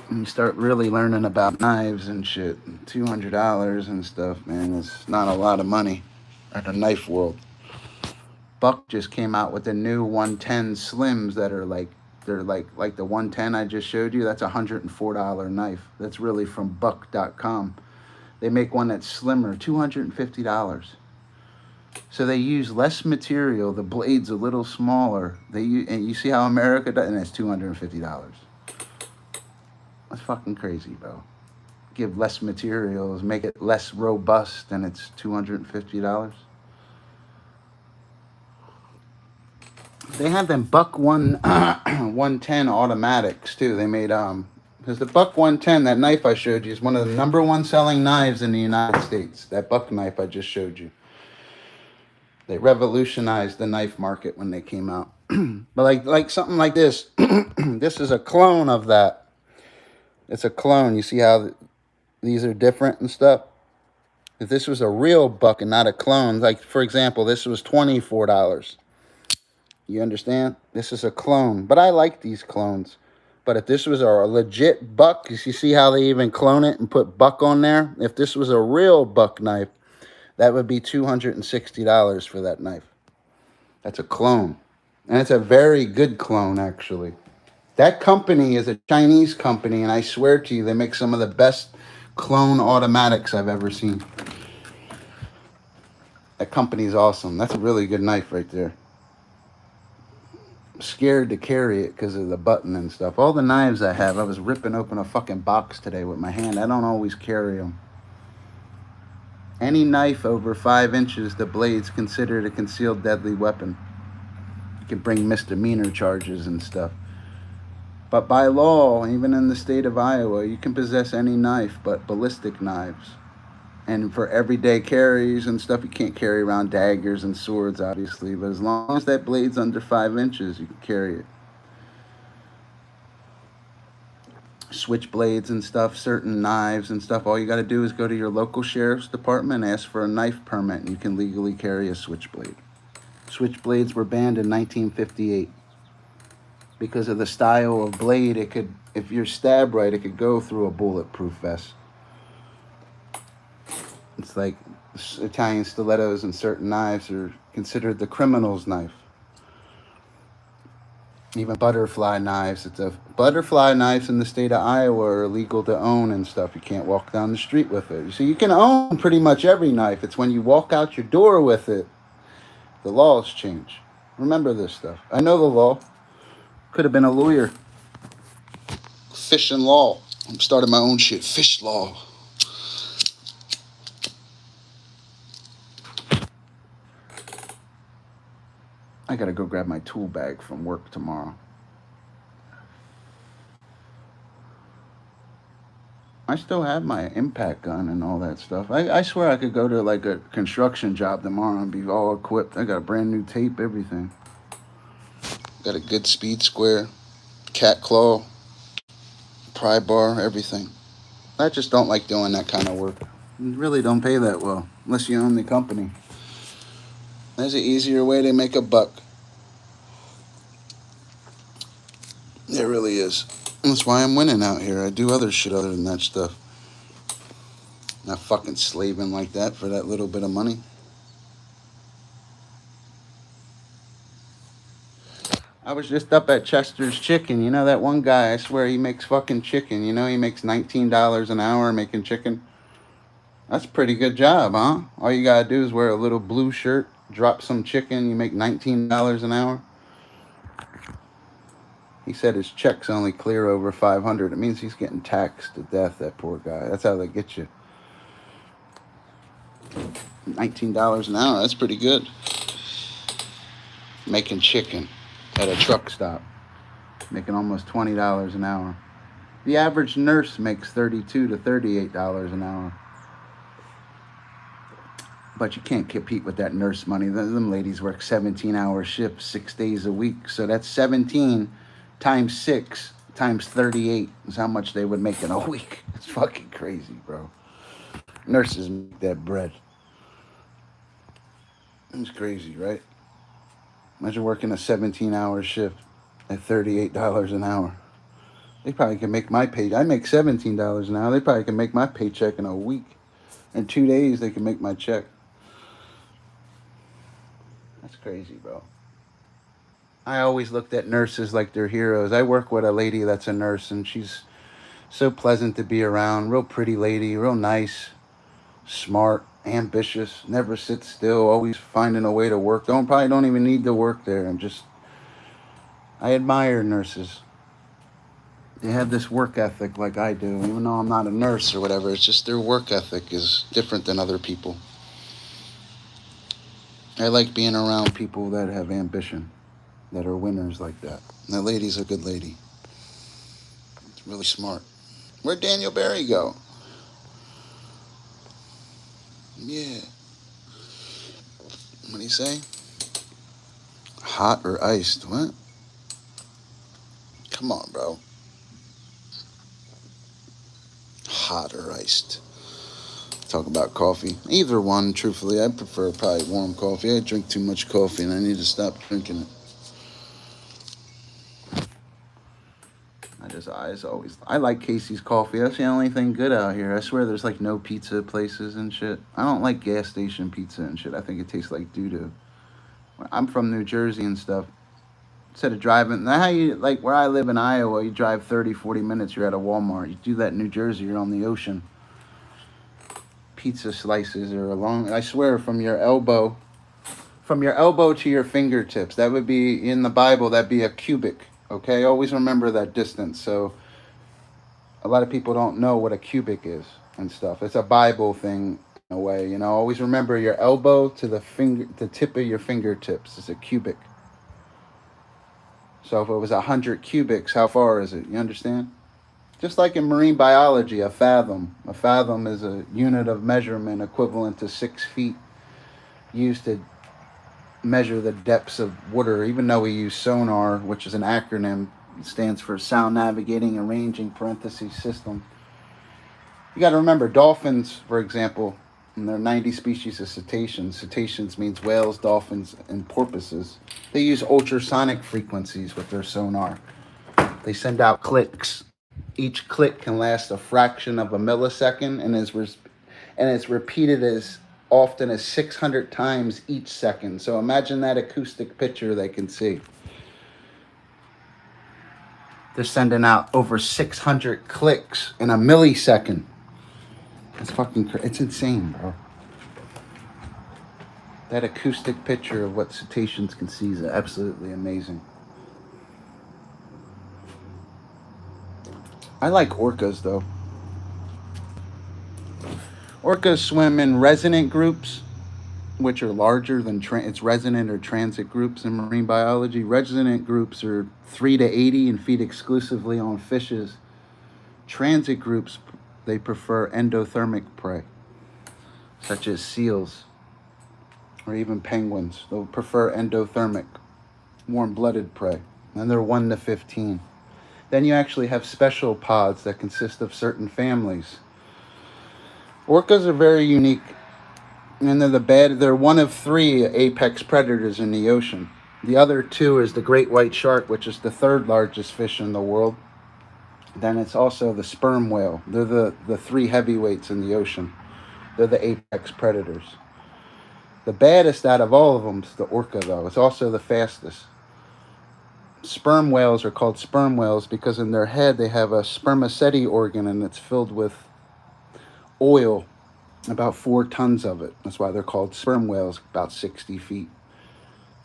When you start really learning about knives and shit, $200 and stuff, man, it's not a lot of money in the knife world. Buck just came out with the new 110 Slims that are they're like the 110 I just showed you. That's a $104 knife. That's really from buck.com. They make one that's slimmer, $250. So they use less material. The blade's a little smaller. And you see how America does, and it's $250. That's fucking crazy, bro. Give less materials, make it less robust, and it's $250. They have them Buck 110 automatics too. They made because the Buck 110, that knife I showed you, is one of the #1 selling knives in the United States. That Buck knife I just showed you. They revolutionized the knife market when they came out. But like something like this, this is a clone of that. It's a clone. You see how these are different and stuff? If this was a real buck and not a clone, like for example, this was $24. You understand? This is a clone. But I like these clones. But if this was a legit buck, you see how they even clone it and put buck on there? If this was a real buck knife, that would be $260 for that knife. That's a clone. And it's a very good clone, actually. That company is a Chinese company, and I swear to you, they make some of the best clone automatics I've ever seen. That company's awesome. That's a really good knife right there. I'm scared to carry it because of the button and stuff. All the knives I have, I was ripping open a fucking box today with my hand. I don't always carry them. Any knife over 5 inches, the blade's considered a concealed deadly weapon. You can bring misdemeanor charges and stuff. But by law, even in the state of Iowa, you can possess any knife but ballistic knives. And for everyday carries and stuff, you can't carry around daggers and swords, obviously. But as long as that blade's under 5 inches, you can carry it. Switchblades and stuff, certain knives and stuff, all you got to do is go to your local sheriff's department and ask for a knife permit, and you can legally carry a switchblade. Switchblades were banned in 1958. Because of the style of blade, it could, if you're stabbed right, it could go through a bulletproof vest. It's like Italian stilettos and certain knives are considered the criminal's knife. Even butterfly knives. Butterfly knives in the state of Iowa are illegal to own and stuff. You can't walk down the street with it. So you can own pretty much every knife. It's when you walk out your door with it, the laws change. Remember this stuff. I know the law. Could have been a lawyer. Fish and law. I'm starting my own shit. Fish law. I gotta go grab my tool bag from work tomorrow. I still have my impact gun and all that stuff. I swear I could go to like a construction job tomorrow and be all equipped. I got a brand new tape, everything. Got a good speed square, cat claw, pry bar, everything. I just don't like doing that kind of work. You really don't pay that well unless you own the company. There's an easier way to make a buck. There really is. That's why I'm winning out here. I do other shit other than that stuff. Not fucking slaving like that for that little bit of money. I was just up at Chester's Chicken. You know that one guy, I swear he makes fucking chicken. You know he makes $19 an hour making chicken. That's a pretty good job, huh? All you gotta do is wear a little blue shirt, drop some chicken, you make $19 an hour. He said his checks only clear over $500. It means he's getting taxed to death, that poor guy. That's how they get you. $19 an hour, that's pretty good. making chicken at a truck stop, making almost $20 an hour. The average nurse makes $32 to $38 an hour. But you can't compete with that nurse money. Them ladies work 17-hour shifts 6 days a week. So that's 17 times 6 times 38 is how much they would make in a week. It's fucking crazy, bro. Nurses make that bread. It's crazy, right? Imagine working a 17-hour shift at $38 an hour. They probably can make my pay. I make $17 an hour. They probably can make my paycheck in a week. In 2 days, they can make my check. That's crazy, bro. I always looked at nurses like they're heroes. I work with a lady that's a nurse, and she's so pleasant to be around. Real pretty lady, real nice, smart, ambitious, never sits still, always finding a way to work. Probably don't even need to work there. I admire nurses. They have this work ethic like I do, even though I'm not a nurse or whatever. It's just their work ethic is different than other people. I like being around people that have ambition, that are winners like that. And that lady's a good lady. It's really smart. Where'd Daniel Barry go? Yeah. What'd he say? Hot or iced? What? Come on, bro. Hot or iced? Talk about coffee. Either one, truthfully. I prefer probably warm coffee. I drink too much coffee and I need to stop drinking it. I like Casey's coffee. That's the only thing good out here. I swear there's like no pizza places and shit. I don't like gas station pizza and shit. I think it tastes like doo-doo. I'm from New Jersey and stuff. Instead of driving, how you, like where I live in Iowa, you drive 30, 40 minutes, you're at a Walmart. You do that in New Jersey, you're on the ocean. Pizza slices are along, I swear, from your elbow to your fingertips. That would be, in the Bible, that'd be a cubit. Okay, always remember that distance. So a lot of people don't know what a cubic is and stuff. It's a Bible thing in a way, you know. Always remember your elbow to the tip of your fingertips is a cubic. So if it was 100 cubics, how far is it? You understand? Just like in marine biology, a fathom. A fathom is a unit of measurement equivalent to 6 feet used to measure the depths of water, even though we use sonar, which is an acronym. It stands for Sound Navigating and Ranging Parentheses System. You got to remember, dolphins, for example, and there are 90 species of cetaceans. Cetaceans means whales, dolphins, and porpoises. They use ultrasonic frequencies with their sonar. They send out clicks. Each click can last a fraction of a millisecond and is repeated as often as 600 times each second. So imagine that acoustic picture they can see. They're sending out over 600 clicks in a millisecond. It's fucking it's insane, bro. That acoustic picture of what cetaceans can see is absolutely amazing. I like orcas, though. Orcas swim in resonant groups, which are larger than it's resonant or transit groups in marine biology. Resonant groups are 3 to 80 and feed exclusively on fishes. Transit groups, they prefer endothermic prey, such as seals or even penguins. They'll prefer endothermic, warm-blooded prey. And they're 1 to 15. Then you actually have special pods that consist of certain families. Orcas are very unique, and they're one of 3 apex predators in the ocean. The other 2 is the great white shark, which is the 3rd largest fish in the world. Then it's also the sperm whale. They're the 3 heavyweights in the ocean. They're the apex predators. The baddest out of all of them is the orca, though. It's also the fastest. Sperm whales are called sperm whales because in their head they have a spermaceti organ, and it's filled with oil, about 4 tons of it. That's why they're called sperm whales, about 60 feet.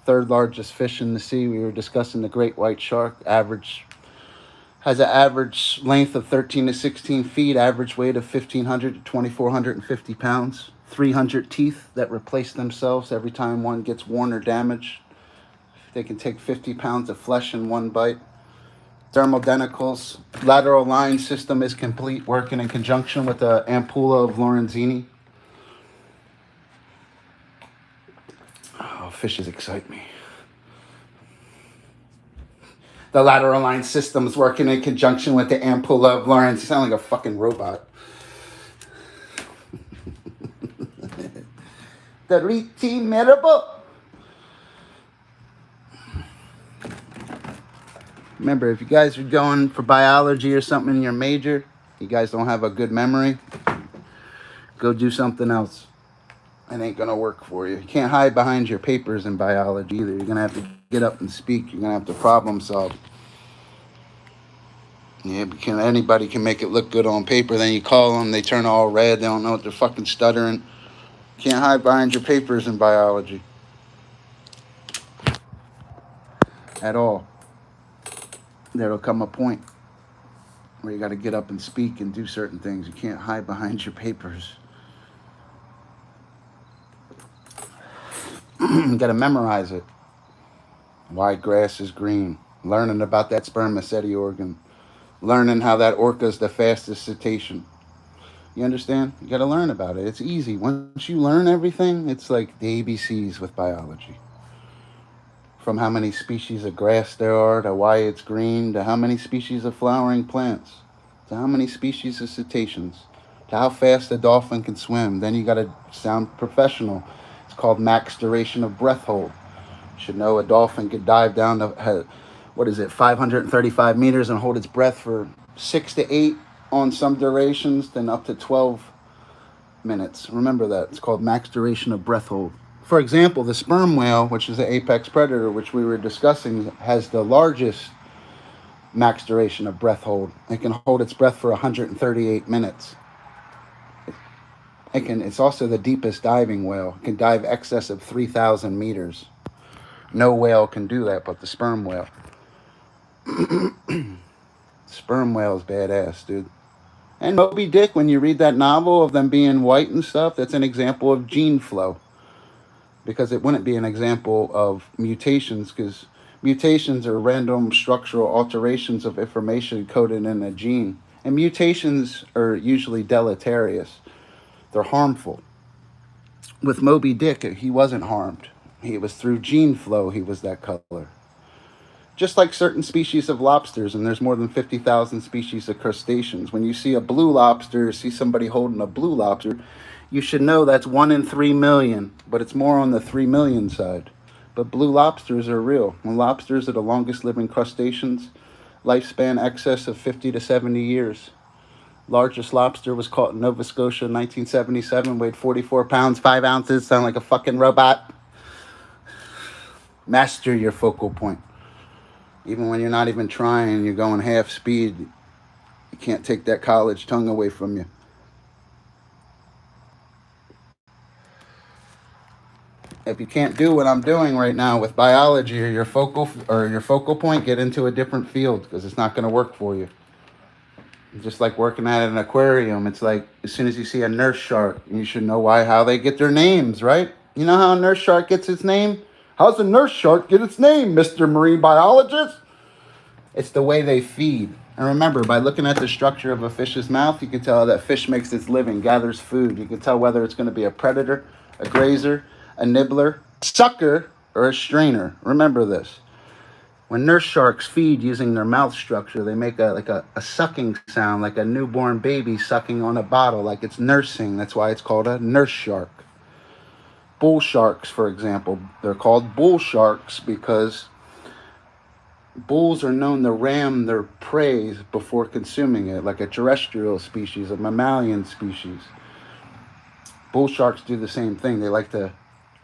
3rd largest fish in the sea. We were discussing the great white shark. Has an average length of 13 to 16 feet, average weight of 1,500 to 2,450 pounds. 300 teeth that replace themselves every time one gets worn or damaged. They can take 50 pounds of flesh in one bite. Thermodenicals. Lateral line system is complete, working in conjunction with the ampulla of Lorenzini. Oh, fishes excite me. The lateral line system is working in conjunction with the ampulla of Lorenzini. You sound like a fucking robot. The Riti Mirable. Remember, if you guys are going for biology or something in your major, you guys don't have a good memory, go do something else. It ain't going to work for you. You can't hide behind your papers in biology either. You're going to have to get up and speak. You're going to have to problem solve. Yeah, because anybody can make it look good on paper. Then you call them, they turn all red. They don't know what they're fucking stuttering. You can't hide behind your papers in biology. At all. There'll come a point where you got to get up and speak and do certain things. You can't hide behind your papers. You got to memorize it. Why grass is green. Learning about that spermaceti organ. Learning how that orca is the fastest cetacean. You understand? You got to learn about it. It's easy. Once you learn everything, it's like the ABCs with biology. From how many species of grass there are, to why it's green, to how many species of flowering plants, to how many species of cetaceans, to how fast a dolphin can swim. Then you got to sound professional. It's called max duration of breath hold. You should know a dolphin could dive down to, 535 meters and hold its breath for 6 to 8 on some durations, then up to 12 minutes. Remember that. It's called max duration of breath hold. For example, the sperm whale, which is the apex predator, which we were discussing, has the largest max duration of breath hold. It can hold its breath for 138 minutes. It's also the deepest diving whale. It can dive excess of 3,000 meters. No whale can do that but the sperm whale. Sperm whale is badass, dude. And Moby Dick, when you read that novel of them being white and stuff, that's an example of gene flow. Because it wouldn't be an example of mutations, because mutations are random structural alterations of information coded in a gene. And mutations are usually deleterious. They're harmful. With Moby Dick, he wasn't harmed. He was through gene flow, he was that color. Just like certain species of lobsters, and there's more than 50,000 species of crustaceans. When you see a blue lobster, see somebody holding a blue lobster, you should know that's 1 in 3 million, but it's more on the 3 million side. But blue lobsters are real. And lobsters are the longest living crustaceans, lifespan excess of 50 to 70 years. Largest lobster was caught in Nova Scotia in 1977, weighed 44 pounds, 5 ounces, sound like a fucking robot. Master your focal point. Even when you're not even trying, you're going half speed, you can't take that college tongue away from you. If you can't do what I'm doing right now with biology or your focal point, get into a different field, because it's not going to work for you. Just like working at an aquarium, it's like as soon as you see a nurse shark, you should know how they get their names, right? You know how a nurse shark gets its name? How's a nurse shark get its name, Mr. Marine Biologist? It's the way they feed. And remember, by looking at the structure of a fish's mouth, you can tell that fish makes its living, gathers food. You can tell whether it's going to be a predator, a grazer, a nibbler, sucker, or a strainer. Remember this. When nurse sharks feed using their mouth structure, they make a sucking sound, like a newborn baby sucking on a bottle, like it's nursing. That's why it's called a nurse shark. Bull sharks, for example, they're called bull sharks because bulls are known to ram their prey before consuming it, like a terrestrial species, a mammalian species. Bull sharks do the same thing. They like to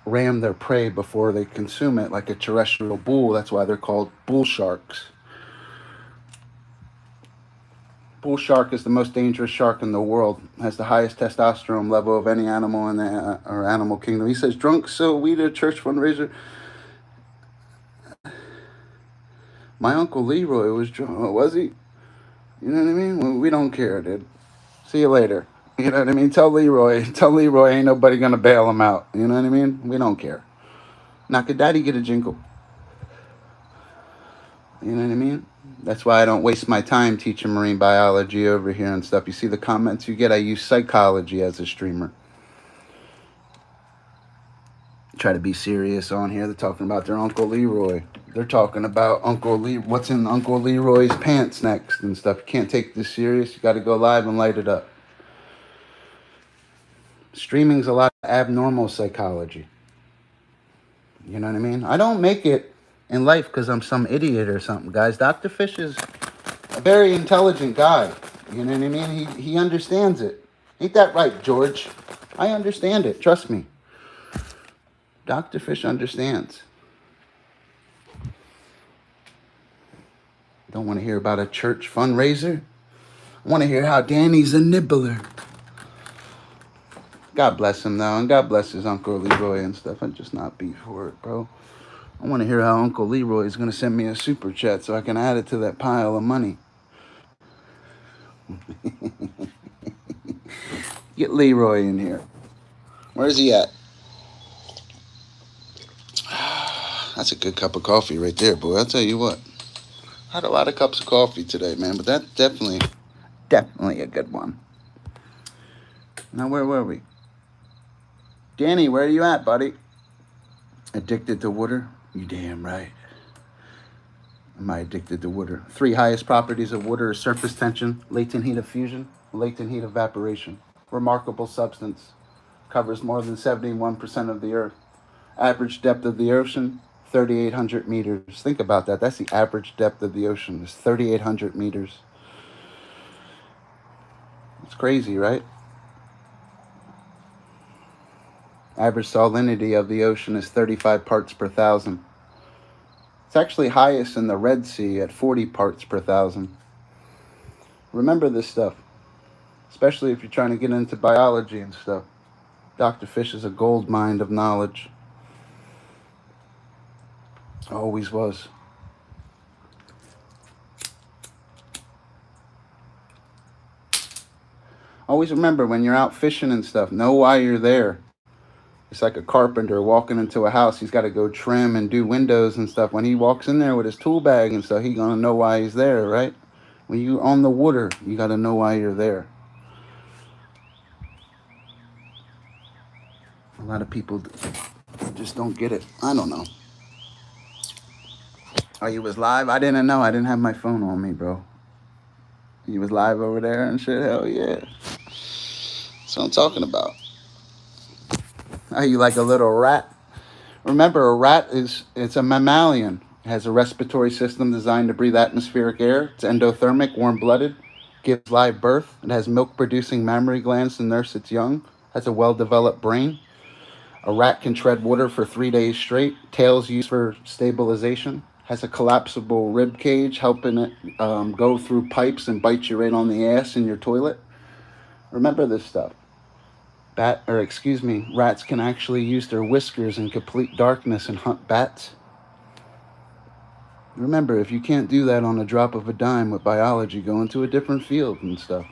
ram their prey before they consume it, like a terrestrial bull. That's why they're called bull sharks. Bull shark is the most dangerous shark in the world. Has the highest testosterone level of any animal in the animal kingdom. He says, drunk, so weed, a church fundraiser. My Uncle Leroy was drunk. Was he? You know what I mean? Well, we don't care, dude. See you later. You know what I mean? Tell Leroy ain't nobody gonna bail him out. You know what I mean? We don't care. Now, could Daddy get a jingle? You know what I mean? That's why I don't waste my time teaching marine biology over here and stuff. You see the comments you get? I use psychology as a streamer. Try to be serious on here. They're talking about their Uncle Leroy. They're talking about what's in Uncle Leroy's pants next and stuff. You can't take this serious. You got to go live and light it up. Streaming's a lot of abnormal psychology. You know what I mean? I don't make it in life because I'm some idiot or something, guys. Dr. Fish is a very intelligent guy. You know what I mean? He understands it. Ain't that right, George? I understand it. Trust me. Dr. Fish understands. Don't want to hear about a church fundraiser. I want to hear how Danny's a nibbler. God bless him, though, and God bless his Uncle Leroy and stuff. I'm just not beat for it, bro. I want to hear how Uncle Leroy is going to send me a super chat so I can add it to that pile of money. Get Leroy in here. Where's he at? That's a good cup of coffee right there, boy. I'll tell you what. I had a lot of cups of coffee today, man, but that's definitely a good one. Now, where were we? Danny, where are you at, buddy? Addicted to water? You damn right. Am I addicted to water? 3 highest properties of water are surface tension, latent heat of fusion, latent heat evaporation. Remarkable substance. Covers more than 71% of the earth. Average depth of the ocean, 3,800 meters. Think about that. That's the average depth of the ocean. It's 3,800 meters. It's crazy, right? Average salinity of the ocean is 35 parts per thousand. It's actually highest in the Red Sea at 40 parts per thousand. Remember this stuff, especially if you're trying to get into biology and stuff. Dr. Fish is a gold mine of knowledge. Always was. Always remember when you're out fishing and stuff, know why you're there. It's like a carpenter walking into a house. He's got to go trim and do windows and stuff. When he walks in there with his tool bag and stuff, he's going to know why he's there, right? When you're on the water, you got to know why you're there. A lot of people just don't get it. I don't know. Oh, you was live? I didn't know. I didn't have my phone on me, bro. You was live over there and shit? Hell yeah. That's what I'm talking about. Are you like a little rat? Remember, a rat it's a mammalian. It has a respiratory system designed to breathe atmospheric air. It's endothermic, warm-blooded, gives live birth. It has milk-producing mammary glands to nurse its young. Has a well-developed brain. A rat can tread water for 3 days straight. Tails used for stabilization. Has a collapsible rib cage, helping it go through pipes and bite you right on the ass in your toilet. Remember this stuff. Rats can actually use their whiskers in complete darkness and hunt bats. Remember, if you can't do that on a drop of a dime with biology, go into a different field and stuff.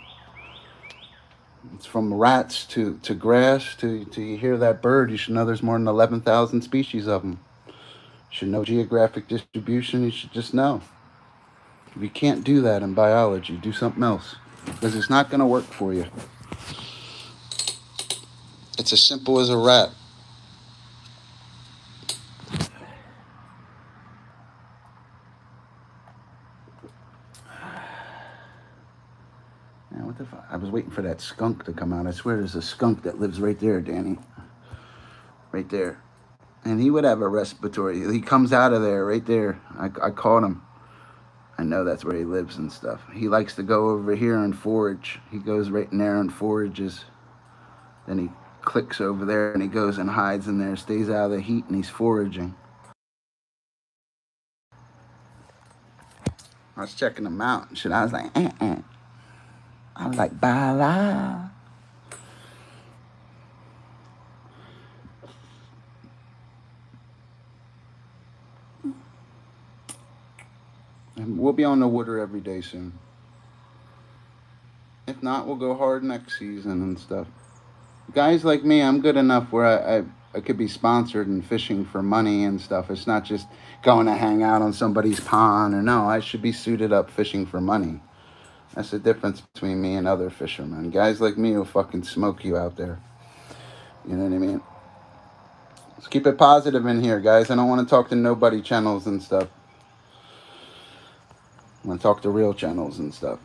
It's from rats to grass to you hear that bird, you should know there's more than 11,000 species of them. You should know geographic distribution, you should just know. If you can't do that in biology, do something else, because it's not going to work for you. It's as simple as a rat. Man, what the fuck? I was waiting for that skunk to come out. I swear there's a skunk that lives right there, Danny. Right there. And he would have a respiratory. He comes out of there right there. I caught him. I know that's where he lives and stuff. He likes to go over here and forage. He goes right in there and forages. Then he clicks over there and he goes and hides in there, stays out of the heat, and he's foraging. I was checking him out and shit. I was like, I was like, bala. And we'll be on the water every day soon. If not, we'll go hard next season and stuff. Guys like me, I'm good enough where it could be sponsored and fishing for money and stuff. It's not just going to hang out on somebody's pond or no. I should be suited up fishing for money. That's the difference between me and other fishermen. Guys like me will fucking smoke you out there. You know what I mean? Let's keep it positive in here, guys. I don't want to talk to nobody channels and stuff. I want to talk to real channels and stuff.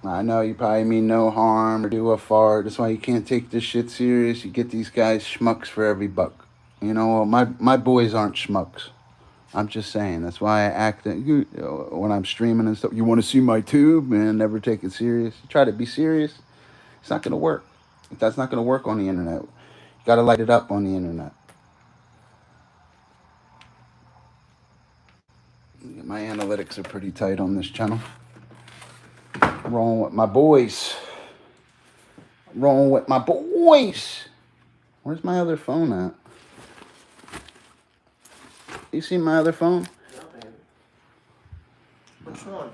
I know you probably mean no harm or do a fart. That's why you can't take this shit serious. You get these guys schmucks for every buck. You know, my boys aren't schmucks. I'm just saying. That's why I act when I'm streaming and stuff. You want to see my tube, man? Never take it serious. You try to be serious, it's not going to work. That's not going to work on the internet. You got to light it up on the internet. My analytics are pretty tight on this channel. Rolling with my boys. Rolling with my boys. Where's my other phone at? You see my other phone? No, baby. Which one?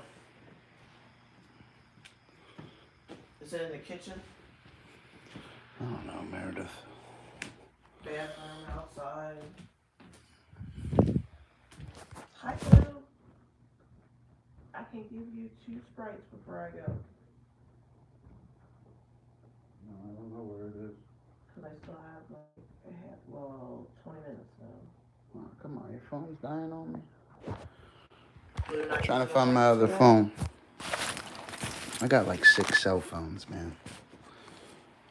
Is it in the kitchen? I don't know, Meredith. Bathroom, outside. Hi, Blue. I can give you 2 Sprites before I go. No, I don't know where it is. Because I still have like 20 minutes now. Oh, come on, your phone's dying on me. Blue, not Trying to using find the my lights other today? phone. I got like 6 cell phones, man.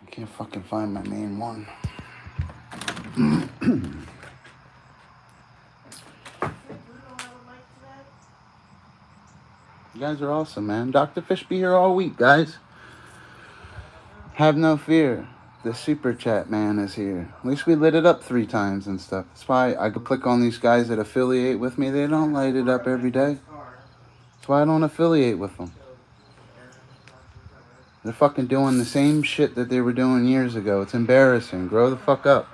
I can't fucking find my main one. You guys are awesome, man. Dr. Fish be here all week, guys. Have no fear. The super chat man is here. At least we lit it up 3 times and stuff. That's why I could click on these guys that affiliate with me. They don't light it up every day. That's why I don't affiliate with them. They're fucking doing the same shit that they were doing years ago. It's embarrassing. Grow the fuck up.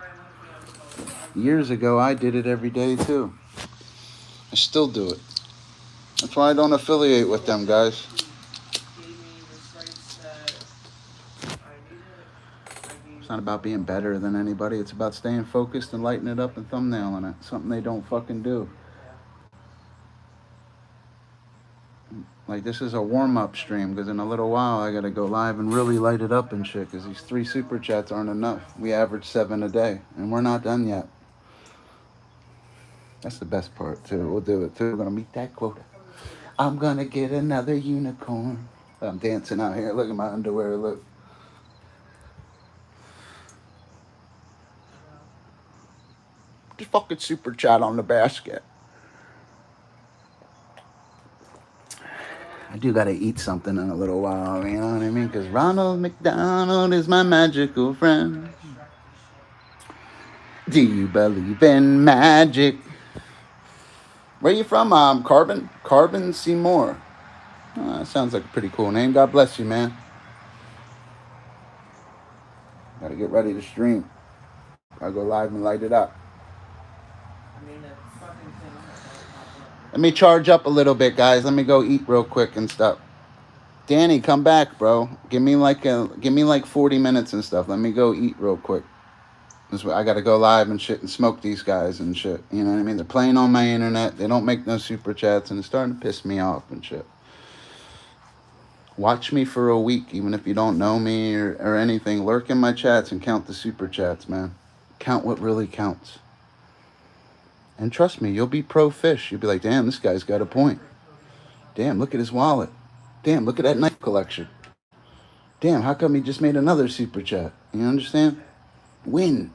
Years ago, I did it every day too. I still do it. That's why I don't affiliate with them, guys. It's not about being better than anybody. It's about staying focused and lighting it up and thumbnailing it. Something they don't fucking do. Like, this is a warm-up stream, because in a little while I gotta go live and really light it up and shit, because these 3 super chats aren't enough. We average 7 a day, and we're not done yet. That's the best part, too. We'll do it, too. We're gonna meet that quota. I'm gonna get another unicorn. I'm dancing out here. Look at my underwear, look. Just fucking super chat on the basket. I do gotta eat something in a little while, you know what I mean? Because Ronald McDonald is my magical friend. Do you believe in magic? Where you from, Carbon? Carbon Seymour. Oh, that sounds like a pretty cool name. God bless you, man. Gotta get ready to stream. I'll go live and light it up. Let me charge up a little bit, guys. Let me go eat real quick and stuff. Danny, come back, bro. Give me like 40 minutes and stuff. Let me go eat real quick. I gotta go live and shit and smoke these guys and shit. You know what I mean? They're playing on my internet. They don't make no super chats, and it's starting to piss me off and shit. Watch me for a week, even if you don't know me or anything. Lurk in my chats and count the super chats, man. Count what really counts. And trust me, you'll be pro fish. You'll be like, damn, this guy's got a point. Damn, look at his wallet. Damn, look at that knife collection. Damn, how come he just made another super chat? You understand? Win.